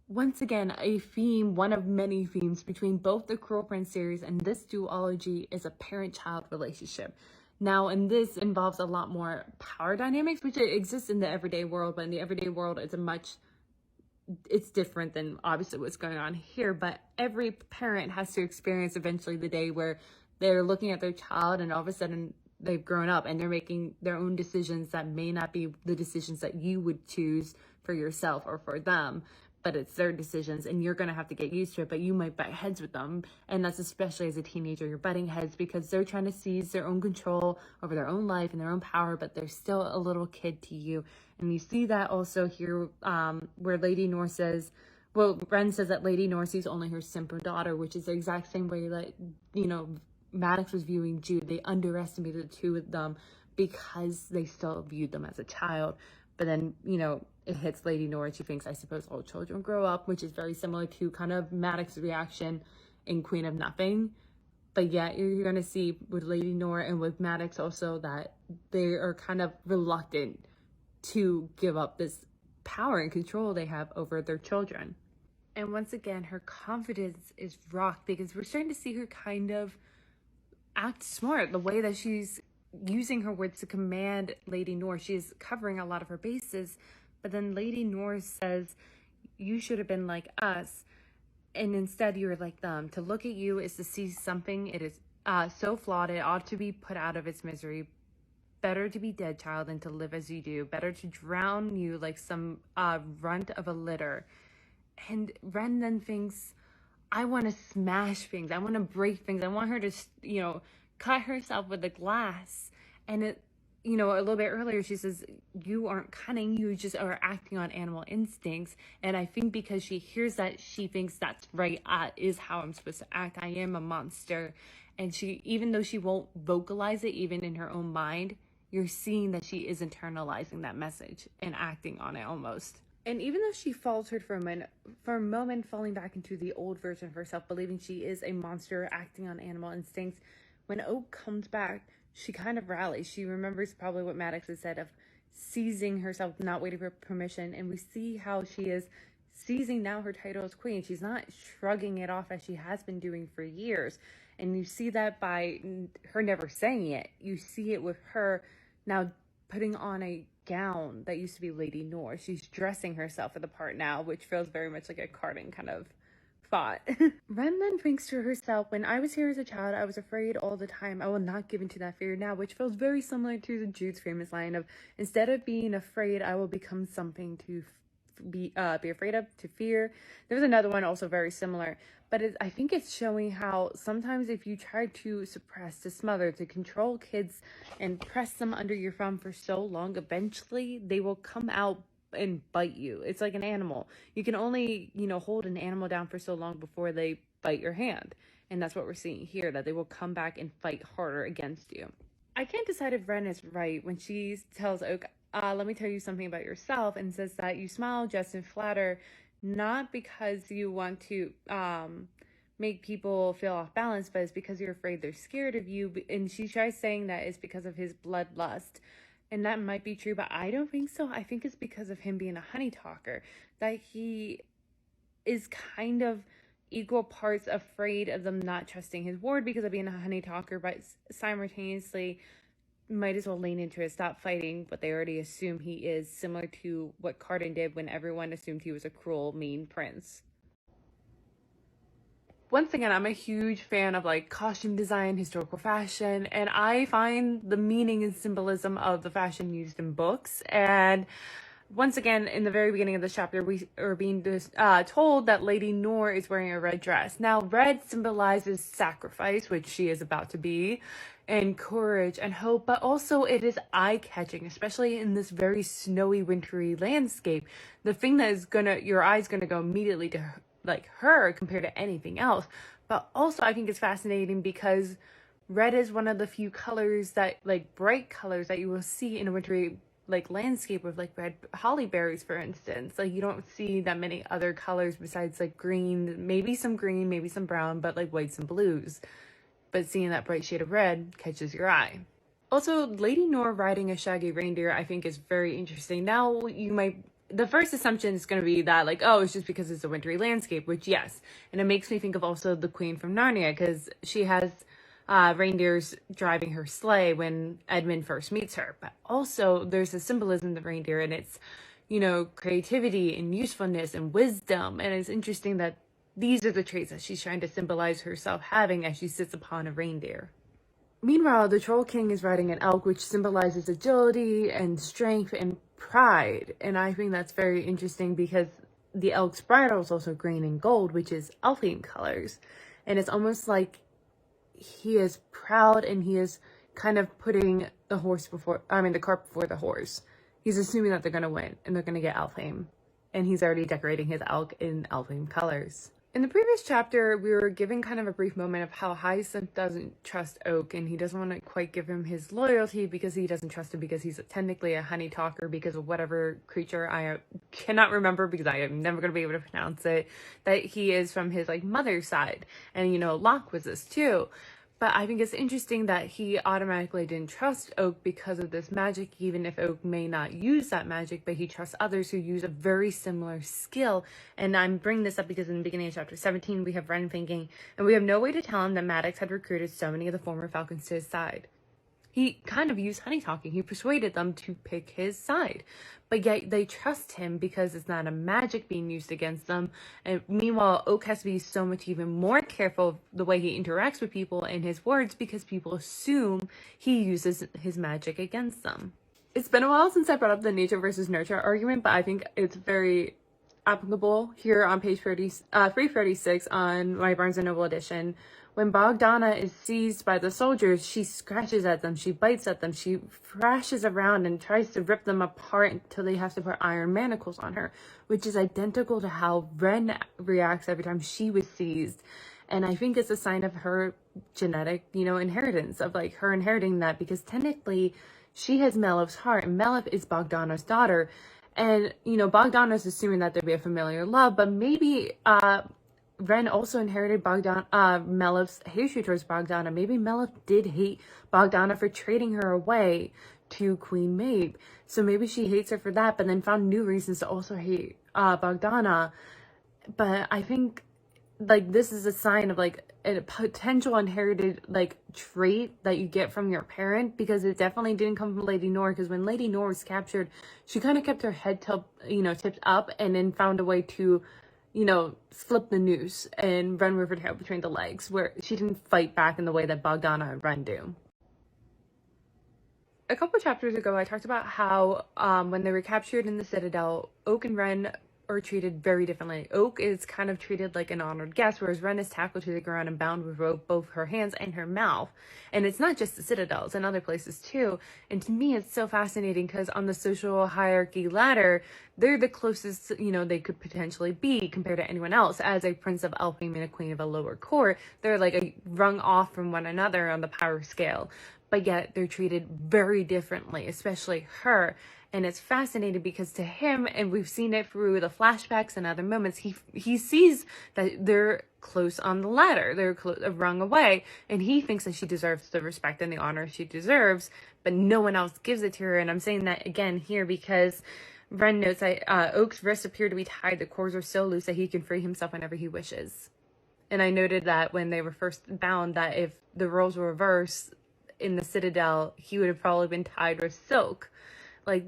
Once again, a theme, one of many themes between both the Cruel Prince series and this duology is a parent-child relationship. Now, and this involves a lot more power dynamics, which exists in the everyday world, but in the everyday world, it's different than obviously what's going on here. But every parent has to experience eventually the day where they're looking at their child and all of a sudden they've grown up and they're making their own decisions that may not be the decisions that you would choose for yourself or for them, but it's their decisions and you're going to have to get used to it, but you might butt heads with them. And that's especially as a teenager, you're butting heads because they're trying to seize their own control over their own life and their own power, but they're still a little kid to you. And you see that also here where Lady Nor says, well, Ren says that Lady Nor sees only her simple daughter, which is the exact same way that, Maddox was viewing Jude. They underestimated the two of them because they still viewed them as a child. But then, it hits Lady Nor and she thinks, I suppose all children grow up, which is very similar to kind of Maddox's reaction in Queen of Nothing. But yeah, you're going to see with Lady Nor and with Maddox also that they are kind of reluctant to give up this power and control they have over their children. And once again, her confidence is rocked because we're starting to see her kind of act smart. The way that she's using her words to command Lady Nor, she's covering a lot of her bases. But then Lady Nor says, you should have been like us, and instead you're like them. To look at you is to see something. It is so flawed, it ought to be put out of its misery. Better to be dead, child, than to live as you do. Better to drown you like some runt of a litter. And Ren then thinks, I want to smash things. I want to break things. I want her to, cut herself with a glass. And it, a little bit earlier, she says, you aren't cunning. You just are acting on animal instincts. And I think because she hears that, she thinks that's right. Is how I'm supposed to act. I am a monster. And she, even though she won't vocalize it, even in her own mind, you're seeing that she is internalizing that message and acting on it almost. And even though she faltered for a moment, falling back into the old version of herself, believing she is a monster acting on animal instincts, when Oak comes back, she kind of rallies. She remembers probably what Maddox has said of seizing herself, not waiting for permission. And we see how she is seizing now her title as queen. She's not shrugging it off as she has been doing for years. And you see that by her never saying it. You see it with her now putting on a gown that used to be Lady Nor. She's dressing herself for the part now, which feels very much like a Cardan kind of thought. Ren then thinks to herself, when I was here as a child, I was afraid all the time. I will not give in to that fear now, which feels very similar to the Jude's famous line of, instead of being afraid, I will become something to be afraid of, to fear. There's another one also very similar, but I think it's showing how sometimes if you try to suppress, to smother, to control kids and press them under your thumb for so long, eventually they will come out and bite you. It's like an animal. You can only, hold an animal down for so long before they bite your hand. And that's what we're seeing here, that they will come back and fight harder against you. I can't decide if Ren is right when she tells Oak, let me tell you something about yourself, and says that you smile, jest, and flatter, not because you want to make people feel off balance, but it's because you're afraid they're scared of you. And she tries saying that it's because of his bloodlust. And that might be true, but I don't think so. I think it's because of him being a honey talker, that he is kind of equal parts afraid of them not trusting his word because of being a honey talker, but simultaneously might as well lean into it, stop fighting what they already assume he is, similar to what Cardan did when everyone assumed he was a cruel, mean prince. Once again, I'm a huge fan of costume design, historical fashion, and I find the meaning and symbolism of the fashion used in books. And once again, in the very beginning of this chapter, we are being told that Lady Nor is wearing a red dress. Now, red symbolizes sacrifice, which she is about to be, and courage and hope, but also it is eye-catching, especially in this very snowy, wintry landscape. The thing that is your eye's gonna go immediately to her compared to anything else. But also I think it's fascinating because red is one of the few colors that bright colors that you will see in a wintry landscape with red holly berries, for instance. You don't see that many other colors besides green, maybe some brown, but whites and blues. But seeing that bright shade of red catches your eye. Also, Lady Nor riding a shaggy reindeer, I think, is very interesting. Now, the first assumption is going to be that, like, oh, it's just because it's a wintry landscape, which, yes. And it makes me think of also the Queen from Narnia, because she has reindeers driving her sleigh when Edmund first meets her. But also, there's a symbolism in the reindeer, and it's, creativity and usefulness and wisdom. And it's interesting that these are the traits that she's trying to symbolize herself having as she sits upon a reindeer. Meanwhile, the Troll King is riding an elk, which symbolizes agility and strength and pride. And I think that's very interesting because the elk's bridle is also green and gold, which is elfin colors. And it's almost like he is proud and he is kind of putting the cart before the horse. He's assuming that they're going to win and they're going to get elfin. And he's already decorating his elk in elfin colors. In the previous chapter, we were given kind of a brief moment of how Hyacinth doesn't trust Oak, and he doesn't want to quite give him his loyalty because he doesn't trust him because he's technically a honey talker because of whatever creature I cannot remember because I am never going to be able to pronounce it, that he is from his mother's side. And Locke was this too. But I think it's interesting that he automatically didn't trust Oak because of this magic, even if Oak may not use that magic, but he trusts others who use a very similar skill. And I'm bringing this up because in the beginning of chapter 17, we have Ren thinking, and we have no way to tell him that Maddox had recruited so many of the former Falcons to his side. He kind of used honey talking. He persuaded them to pick his side. But yet they trust him because it's not a magic being used against them. And meanwhile, Oak has to be so much even more careful of the way he interacts with people and his words because people assume he uses his magic against them. It's been a while since I brought up the nature versus nurture argument, but I think it's very applicable here on page 336 on my Barnes & Noble edition. When Bogdana is seized by the soldiers, she scratches at them, she bites at them, she thrashes around and tries to rip them apart until they have to put iron manacles on her, which is identical to how Ren reacts every time she was seized. And I think it's a sign of her genetic, inheritance, of her inheriting that, because technically she has Melif's heart, and Melif is Bogdana's daughter. And, Bogdana's assuming that there'd be a familiar love, but maybe, Ren also inherited Melif's hatred towards Bogdana. Maybe Melif did hate Bogdana for trading her away to Queen Maeve. So maybe she hates her for that, but then found new reasons to also hate Bogdana. But I think, this is a sign of, a potential inherited, trait that you get from your parent, because it definitely didn't come from Lady Nor, because when Lady Nor was captured, she kind of kept her head tipped up and then found a way to slip the noose and run with her tail between the legs, where she didn't fight back in the way that Bogdana and Ren do. A couple chapters ago, I talked about how when they were captured in the Citadel, Oak and Ren are treated very differently. Oak is kind of treated like an honored guest, whereas Ren is tackled to the ground and bound with rope, both her hands and her mouth. And it's not just the Citadel, it's in other places too. And to me, it's so fascinating because on the social hierarchy ladder, they're the closest, they could potentially be compared to anyone else. As a prince of Elfhame and a queen of a lower court, they're a rung off from one another on the power scale. But yet they're treated very differently, especially her. And it's fascinating because to him, and we've seen it through the flashbacks and other moments, he sees that they're close on the ladder. They're rung away. And he thinks that she deserves the respect and the honor she deserves, but no one else gives it to her. And I'm saying that again here because Ren notes that Oak's wrists appear to be tied. The cords are so loose that he can free himself whenever he wishes. And I noted that when they were first bound, that if the roles were reversed in the Citadel, he would have probably been tied with silk.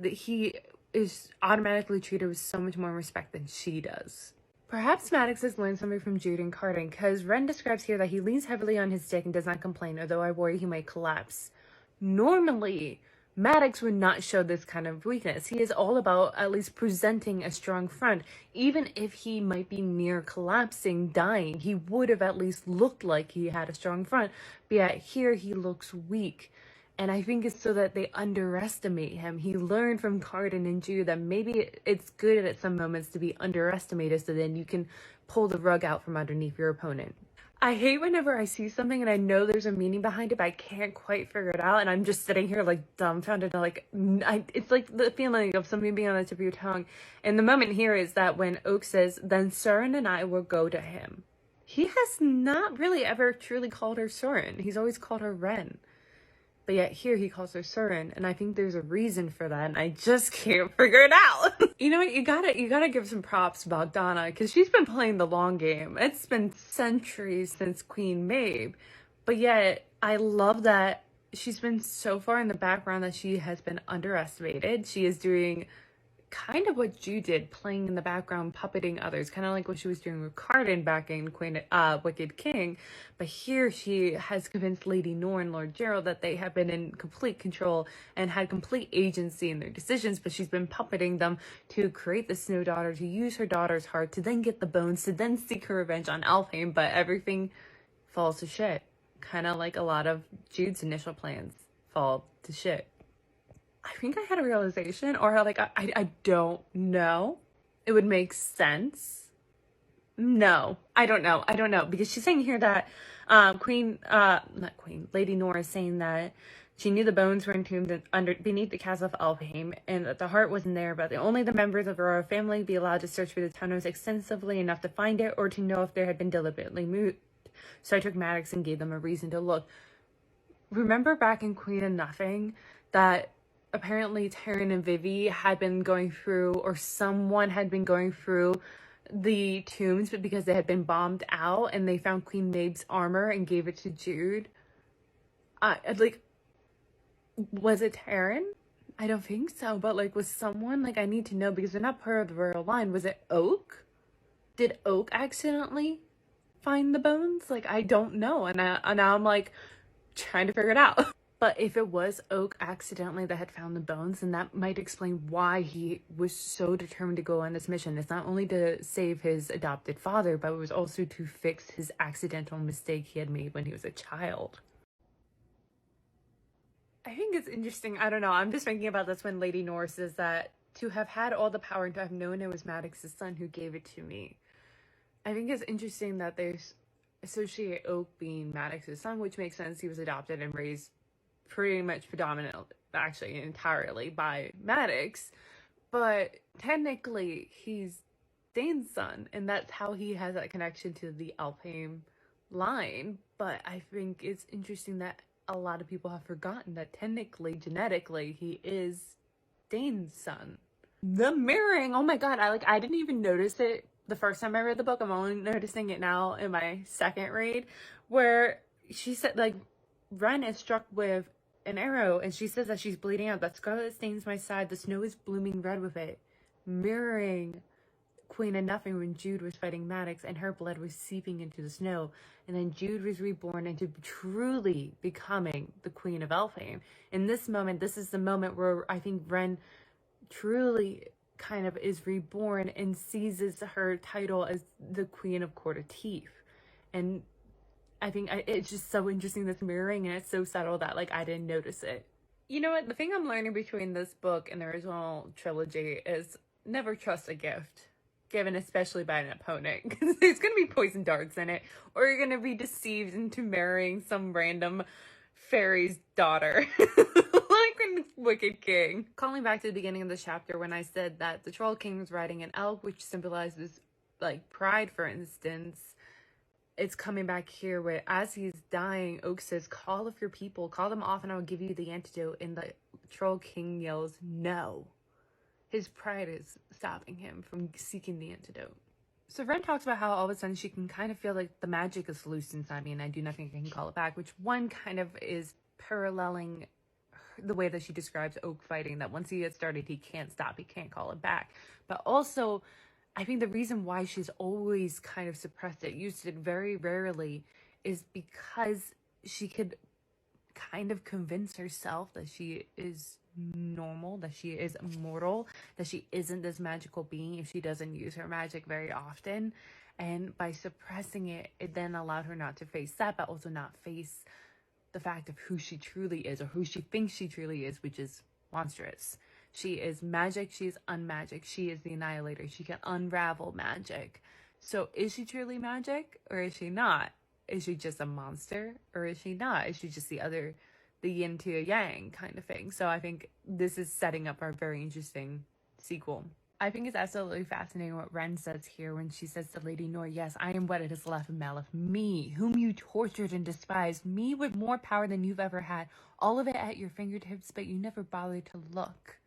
He is automatically treated with so much more respect than she does. Perhaps Maddox has learned something from Jude and Carden, because Ren describes here that he leans heavily on his stick and does not complain, although I worry he might collapse. Normally, Maddox would not show this kind of weakness. He is all about at least presenting a strong front. Even if he might be near collapsing, dying, he would have at least looked like he had a strong front. But yet here he looks weak. And I think it's so that they underestimate him. He learned from Carden and Jude that maybe it's good at some moments to be underestimated so then you can pull the rug out from underneath your opponent. I hate whenever I see something and I know there's a meaning behind it, but I can't quite figure it out. And I'm just sitting here dumbfounded. It's like the feeling of something being on the tip of your tongue. And the moment here is that when Oak says, then Soren and I will go to him. He has not really ever truly called her Soren. He's always called her Ren. But yet here he calls her Surin, and I think there's a reason for that, and I just can't figure it out. You know what? You gotta give some props to Bogdana, because she's been playing the long game. It's been centuries since Queen Maeve, but yet I love that she's been so far in the background that she has been underestimated. She is doing kind of what Jude did, playing in the background, puppeting others, kind of like what she was doing with Cardan back in Wicked King. But here she has convinced Lady Nor and Lord Gerald that they have been in complete control and had complete agency in their decisions, but she's been puppeting them to create the Snow Daughter, to use her daughter's heart, to then get the bones, to then seek her revenge on Elfhame, but everything falls to shit. Kind of like a lot of Jude's initial plans fall to shit. I think I had a realization, or like, I don't know. It would make sense. No, I don't know. Because she's saying here that Lady Nora is saying that she knew the bones were entombed beneath the castle of Elfhame, and that the heart wasn't there, but only the members of the royal family be allowed to search for the tunnels extensively enough to find it, or to know if there had been deliberately moved. So I took Maddox and gave them a reason to look. Remember back in Queen of Nothing that apparently Taryn and Vivi had been going through, or someone had been going through the tombs, but because they had been bombed out, and they found Queen Maeve's armor and gave it to Jude. Was it Taryn? I don't think so, but like, was someone, like, I need to know, because they're not part of the royal line. Was it Oak? Did Oak accidentally find the bones? Like, I don't know, and now I'm like trying to figure it out. But if it was Oak accidentally that had found the bones, then that might explain why he was so determined to go on this mission. It's not only to save his adopted father, but it was also to fix his accidental mistake he had made when he was a child. I think it's interesting. I don't know. I'm just thinking about this when Lady Nor says that to have had all the power and to have known it was Maddox's son who gave it to me. I think it's interesting that they associate Oak being Maddox's son, which makes sense. He was adopted and raised pretty much predominantly, actually entirely, by Maddox, but technically he's Dane's son, and that's how he has that connection to the Elfhame line. But I think it's interesting that a lot of people have forgotten that technically, genetically, he is Dane's son. The mirroring, oh my god, I didn't even notice it the first time I read the book. I'm only noticing it now in my second read, where she said, like, Ren is struck with an arrow, and she says that she's bleeding out. That scarlet stains my side. The snow is blooming red with it. Mirroring Queen of Nothing when Jude was fighting Maddox, and her blood was seeping into the snow. And then Jude was reborn into truly becoming the Queen of Elfhame. In this moment, this is the moment where I think Ren truly kind of is reborn and seizes her title as the Queen of Court of Teeth. And I think it's just so interesting, this mirroring, and it's so subtle that, like, I didn't notice it. You know what? The thing I'm learning between this book and the original trilogy is never trust a gift given especially by an opponent, because there's going to be poison darts in it, or you're going to be deceived into marrying some random fairy's daughter. Like in Wicked King. Calling back to the beginning of the chapter when I said that the Troll King was riding an elk, which symbolizes, like, pride, for instance. It's coming back here where, as he's dying, Oak says, call of your people, call them off and I'll give you the antidote. And the Troll King yells, no. His pride is stopping him from seeking the antidote. So Ren talks about how all of a sudden she can kind of feel like the magic is loose inside me and I do nothing I can call it back, which one kind of is paralleling the way that she describes Oak fighting, that once he gets started, he can't stop, he can't call it back. But also, I think the reason why she's always kind of suppressed it, used it very rarely, is because she could kind of convince herself that she is normal, that she is immortal, that she isn't this magical being if she doesn't use her magic very often. And by suppressing it, it then allowed her not to face that, but also not face the fact of who she truly is, or who she thinks she truly is, which is monstrous. She is magic, she is unmagic, she is the annihilator, she can unravel magic. So is she truly magic, or is she not? Is she just a monster, or is she not? Is she just the yin to a yang kind of thing? So I think this is setting up our very interesting sequel. I think it's absolutely fascinating what Ren says here when she says to Lady Nor, yes, I am what it is left of Malif. Me, whom you tortured and despised. Me with more power than you've ever had. All of it at your fingertips, but you never bothered to look.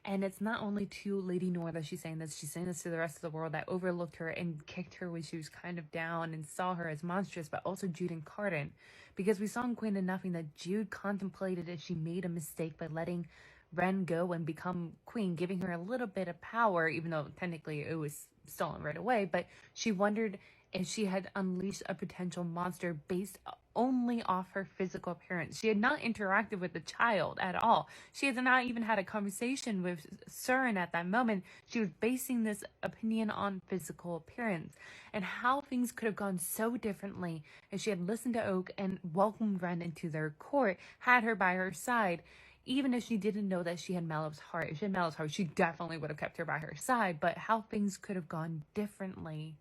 And it's not only to Lady Nor that she's saying this to the rest of the world that overlooked her and kicked her when she was kind of down and saw her as monstrous, but also Jude and Cardan. Because we saw in Queen of Nothing that Jude contemplated if she made a mistake by letting Ren go and become queen, giving her a little bit of power, even though technically it was stolen right away. But she wondered if she had unleashed a potential monster based only off her physical appearance. She had not interacted with the child at all. She had not even had a conversation with Surin at that moment. She was basing this opinion on physical appearance and how things could have gone so differently if she had listened to Oak and welcomed Ren into their court, had her by her side. Even if she didn't know that she had Malif's heart, if she had Malif's heart, she definitely would have kept her by her side. But how things could have gone differently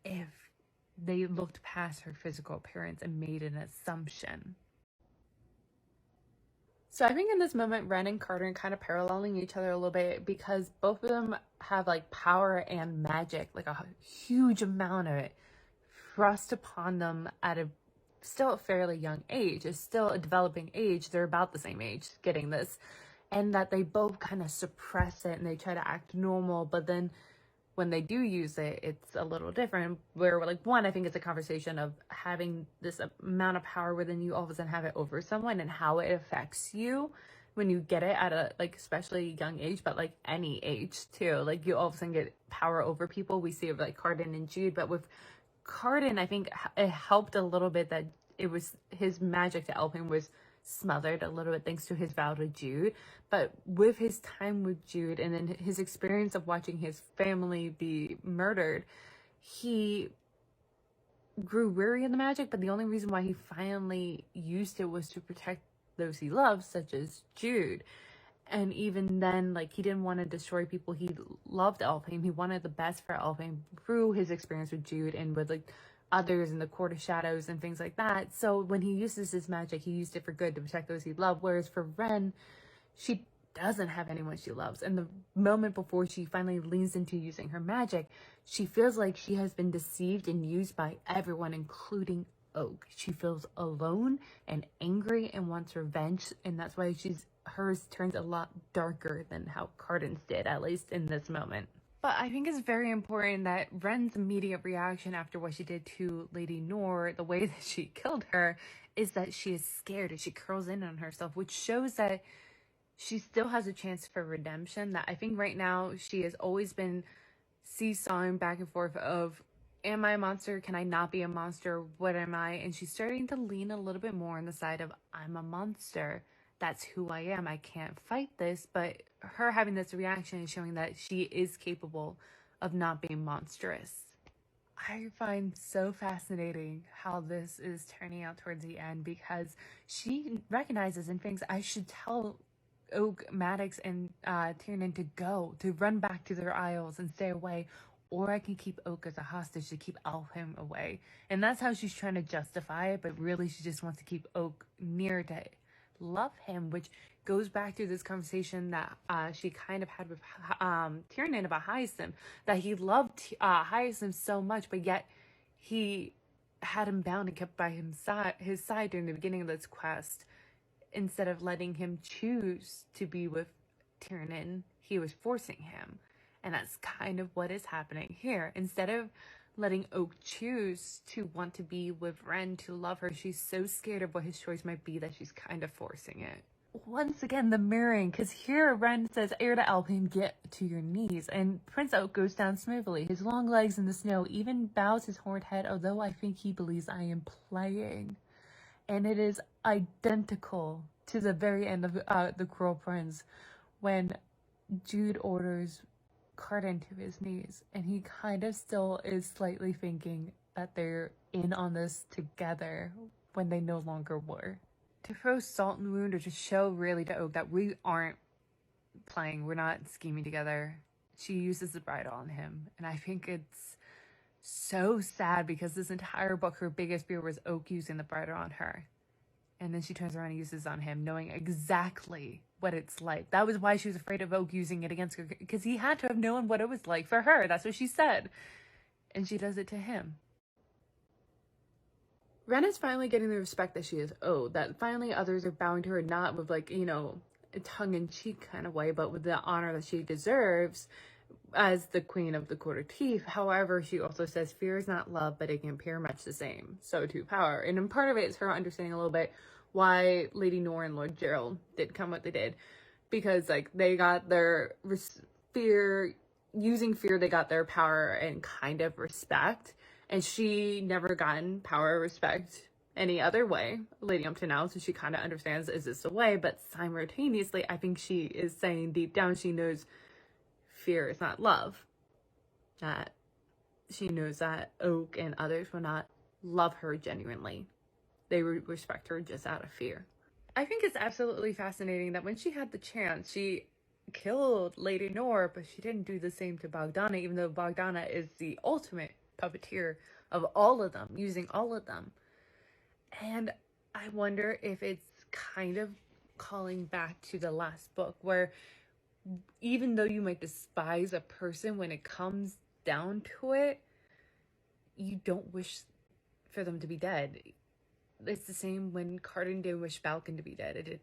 if they looked past her physical appearance and made an assumption. So I think in this moment, Ren and Carter are kind of paralleling each other a little bit because both of them have like power and magic, like a huge amount of it thrust upon them at a still a fairly young age. It's still a developing age. They're about the same age getting this. And that they both kind of suppress it and they try to act normal, but then when they do use it, it's a little different. Where like one, I think it's a conversation of having this amount of power within you all of a sudden have it over someone and how it affects you when you get it at a like especially young age, but like any age too. Like you all of a sudden get power over people. We see it with like Cardan and Jude, but with Cardan, I think it helped a little bit that it was his magic to help him was smothered a little bit thanks to his vow to Jude. But with his time with Jude and then his experience of watching his family be murdered, he grew weary of the magic, but the only reason why he finally used it was to protect those he loves, such as Jude. And even then, like, he didn't want to destroy people. He loved Elfhame. He wanted the best for Elfhame through his experience with Jude and with, like, others in the Court of Shadows and things like that. So when he uses his magic, he used it for good to protect those he loved. Whereas for Ren, she doesn't have anyone she loves. And the moment before she finally leans into using her magic, she feels like she has been deceived and used by everyone, including Oak. She feels alone and angry and wants revenge. And that's why hers turns a lot darker than how Cardan's did, at least in this moment. But I think it's very important that Ren's immediate reaction after what she did to Lady Nor, the way that she killed her, is that she is scared and she curls in on herself, which shows that she still has a chance for redemption. That I think right now she has always been seesawing back and forth of, am I a monster? Can I not be a monster? What am I? And she's starting to lean a little bit more on the side of, I'm a monster. That's who I am. I can't fight this. But her having this reaction is showing that she is capable of not being monstrous. I find so fascinating how this is turning out towards the end because she recognizes and thinks I should tell Oak, Maddox, and Tiernan to go, to run back to their isles and stay away, or I can keep Oak as a hostage to keep Elfhame away. And that's how she's trying to justify it, but really she just wants to keep Oak near to love him, which goes back to this conversation that she kind of had with Tiernan about Hyacinth, that he loved Hyacinth so much, but yet he had him bound and kept by his side during the beginning of this quest. Instead of letting him choose to be with Tiernan, he was forcing him. And that's kind of what is happening here. Instead of letting Oak choose to want to be with Ren, to love her, she's so scared of what his choice might be that she's kind of forcing it. Once again, the mirroring, because here Ren says, heir to Elfhame, get to your knees. And Prince Oak goes down smoothly, his long legs in the snow, even bows his horned head, although I think he believes I am playing. And it is identical to the very end of The Cruel Prince when Jude orders Cardan to his knees. And he kind of still is slightly thinking that they're in on this together when they no longer were. To throw salt in the wound or to show really to Oak that we aren't playing, we're not scheming together, she uses the bridle on him. And I think it's so sad because this entire book, her biggest fear was Oak using the bridle on her. And then she turns around and uses on him, knowing exactly what it's like. That was why she was afraid of Oak using it against her, because he had to have known what it was like for her. That's what she said. And she does it to him. Ren is finally getting the respect that she is owed, that finally others are bowing to her, not with like, you know, a tongue-in-cheek kind of way, but with the honor that she deserves as the queen of the Court of Teeth. However, she also says fear is not love, but it can appear much the same. So too power. And part of it is her understanding a little bit why Lady Nor and Lord Gerald did come what they did. Because like they got their fear, using fear, they got their power and kind of respect. And she never gotten power or respect any other way leading up to now. So she kind of understands, is this a way? But simultaneously, I think she is saying deep down, she knows fear is not love. That she knows that Oak and others will not love her genuinely. They respect her just out of fear. I think it's absolutely fascinating that when she had the chance, she killed Lady Nor, but she didn't do the same to Bogdana, even though Bogdana is the ultimate puppeteer of all of them, using all of them. And I wonder if it's kind of calling back to the last book, where even though you might despise a person, when it comes down to it, you don't wish for them to be dead. It's the same when Cardan didn't wish Falcon to be dead.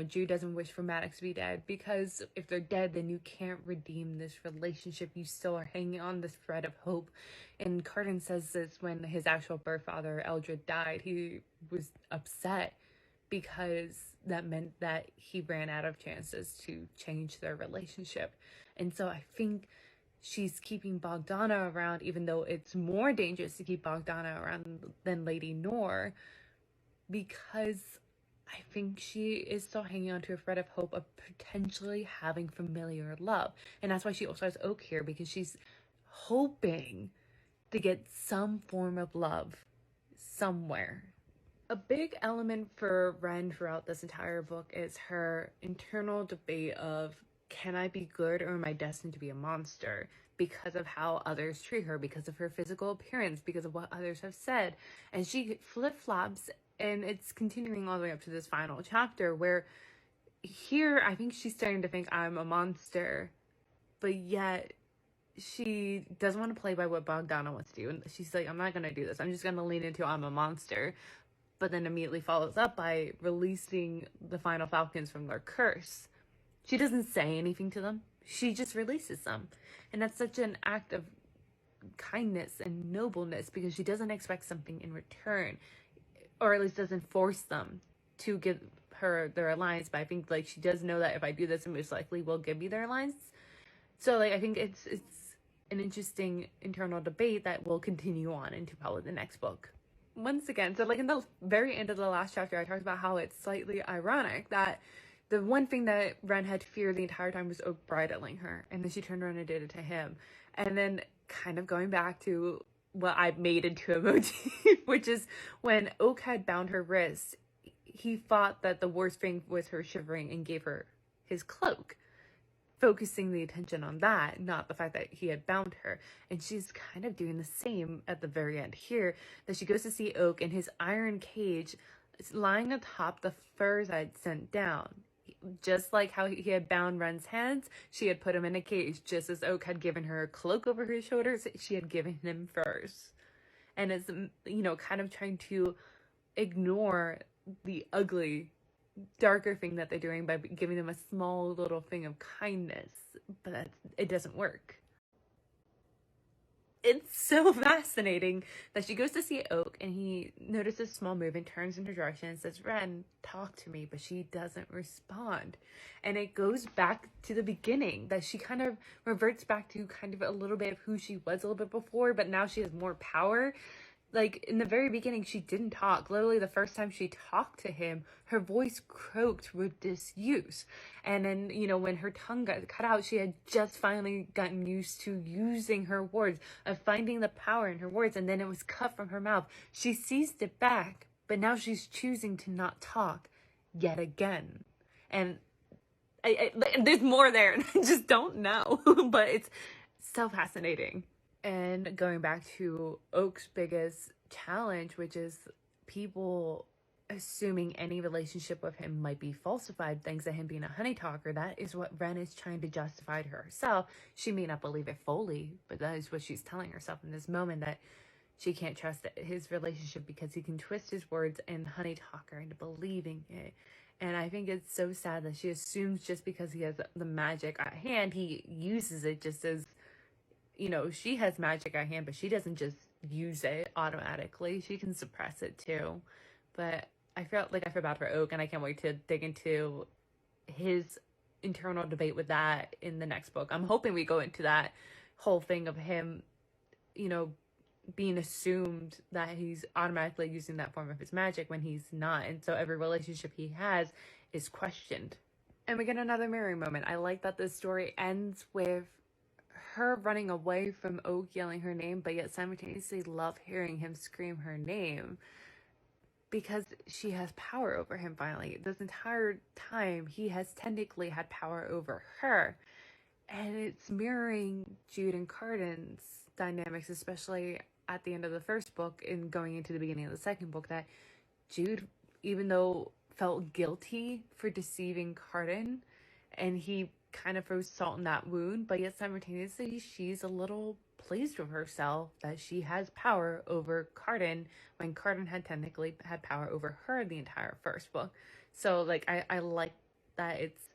Jude doesn't wish for Maddox to be dead, because if they're dead, then you can't redeem this relationship. You still are hanging on this thread of hope. And Cardan says this when his actual birth father, Eldred, died. He was upset because that meant that he ran out of chances to change their relationship. And so I think she's keeping Bogdana around, even though it's more dangerous to keep Bogdana around than Lady Nor, because I think she is still hanging on to a thread of hope of potentially having familiar love. And that's why she also has Oak here, because she's hoping to get some form of love somewhere. A big element for Ren throughout this entire book is her internal debate of, can I be good or am I destined to be a monster? Because of how others treat her, because of her physical appearance, because of what others have said. And she flip-flops, and it's continuing all the way up to this final chapter, where here I think she's starting to think I'm a monster, but yet she doesn't want to play by what Bogdana wants to do. And she's like, I'm not going to do this. I'm just going to lean into I'm a monster. But then immediately follows up by releasing the final Falcons from their curse. She doesn't say anything to them. She just releases them. And that's such an act of kindness and nobleness, because she doesn't expect something in return, or at least doesn't force them to give her their alliance. But I think like she does know that if I do this, it most likely will give me their alliance. So like I think it's an interesting internal debate that will continue on into probably the next book. Once again, so like in the very end of the last chapter, I talked about how it's slightly ironic that the one thing that Ren had feared the entire time was Oak bridling her, and then she turned around and did it to him. And then kind of going back to what I made into a motif, which is when Oak had bound her wrist, he thought that the worst thing was her shivering and gave her his cloak, focusing the attention on that, not the fact that he had bound her. And she's kind of doing the same at the very end here, that she goes to see Oak in his iron cage, lying atop the furs I'd sent down. Just like how he had bound Ren's hands, she had put him in a cage. Just as Oak had given her a cloak over his shoulders, she had given him furs. And it's, kind of trying to ignore the ugly, darker thing that they're doing by giving them a small little thing of kindness, but it doesn't work. It's so fascinating that she goes to see Oak, and he notices a small movement, turns in her direction and says, Ren, talk to me, but she doesn't respond. And it goes back to the beginning, that she kind of reverts back to kind of a little bit of who she was a little bit before, but now she has more power. Like, in the very beginning, she didn't talk. Literally, the first time she talked to him, her voice croaked with disuse. And then, when her tongue got cut out, she had just finally gotten used to using her words, of finding the power in her words, and then it was cut from her mouth. She seized it back, but now she's choosing to not talk yet again. And there's more there, and I just don't know. But it's so fascinating. And going back to Oak's biggest challenge, which is people assuming any relationship with him might be falsified thanks to him being a honey talker. That is what Ren is trying to justify to herself. She may not believe it fully, but that is what she's telling herself in this moment, that she can't trust his relationship because he can twist his words and honey talk her into believing it. And I think it's so sad that she assumes just because he has the magic at hand, he uses it just as, you know, she has magic at hand, but she doesn't just use it automatically. She can suppress it too. But I feel bad for Oak, and I can't wait to dig into his internal debate with that in the next book. I'm hoping we go into that whole thing of him, you know, being assumed that he's automatically using that form of his magic when he's not. And so every relationship he has is questioned. And we get another mirroring moment. I like that this story ends with her running away from Oak yelling her name, but yet simultaneously love hearing him scream her name, because she has power over him finally. This entire time, he has technically had power over her. And it's mirroring Jude and Carden's dynamics, especially at the end of the first book and going into the beginning of the second book, that Jude, even though felt guilty for deceiving Carden, and he kind of throws salt in that wound, but yet simultaneously she's a little pleased with herself that she has power over Carden when Carden had technically had power over her the entire first book. So like I like that it's,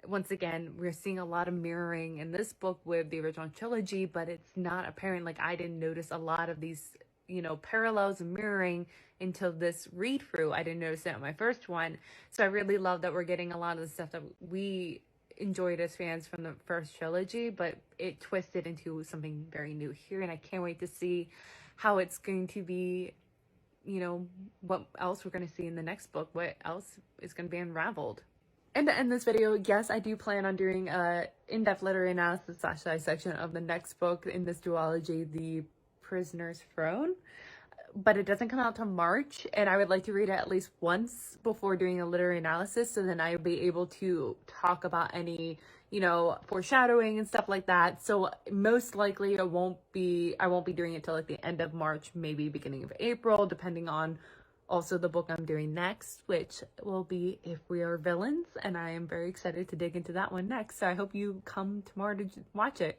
once again, we're seeing a lot of mirroring in this book with the original trilogy, but it's not apparent. Like, I didn't notice a lot of these, you know, parallels and mirroring until this read through. I didn't notice it on my first one. So I really love that we're getting a lot of the stuff that we enjoyed as fans from the first trilogy, but it twisted into something very new here. And I can't wait to see how it's going to be, you know, what else we're going to see in the next book, what else is going to be unraveled. And to end this video, yes, I do plan on doing a in-depth literary analysis / dissection of the next book in this duology, The Prisoner's Throne. But it doesn't come out till March, and I would like to read it at least once before doing a literary analysis, so then I'll be able to talk about any, you know, foreshadowing and stuff like that. So most likely I won't be doing it till like the end of March, maybe beginning of April, depending on also the book I'm doing next, which will be If We Are Villains, and I am very excited to dig into that one next. So I hope you come tomorrow to watch it.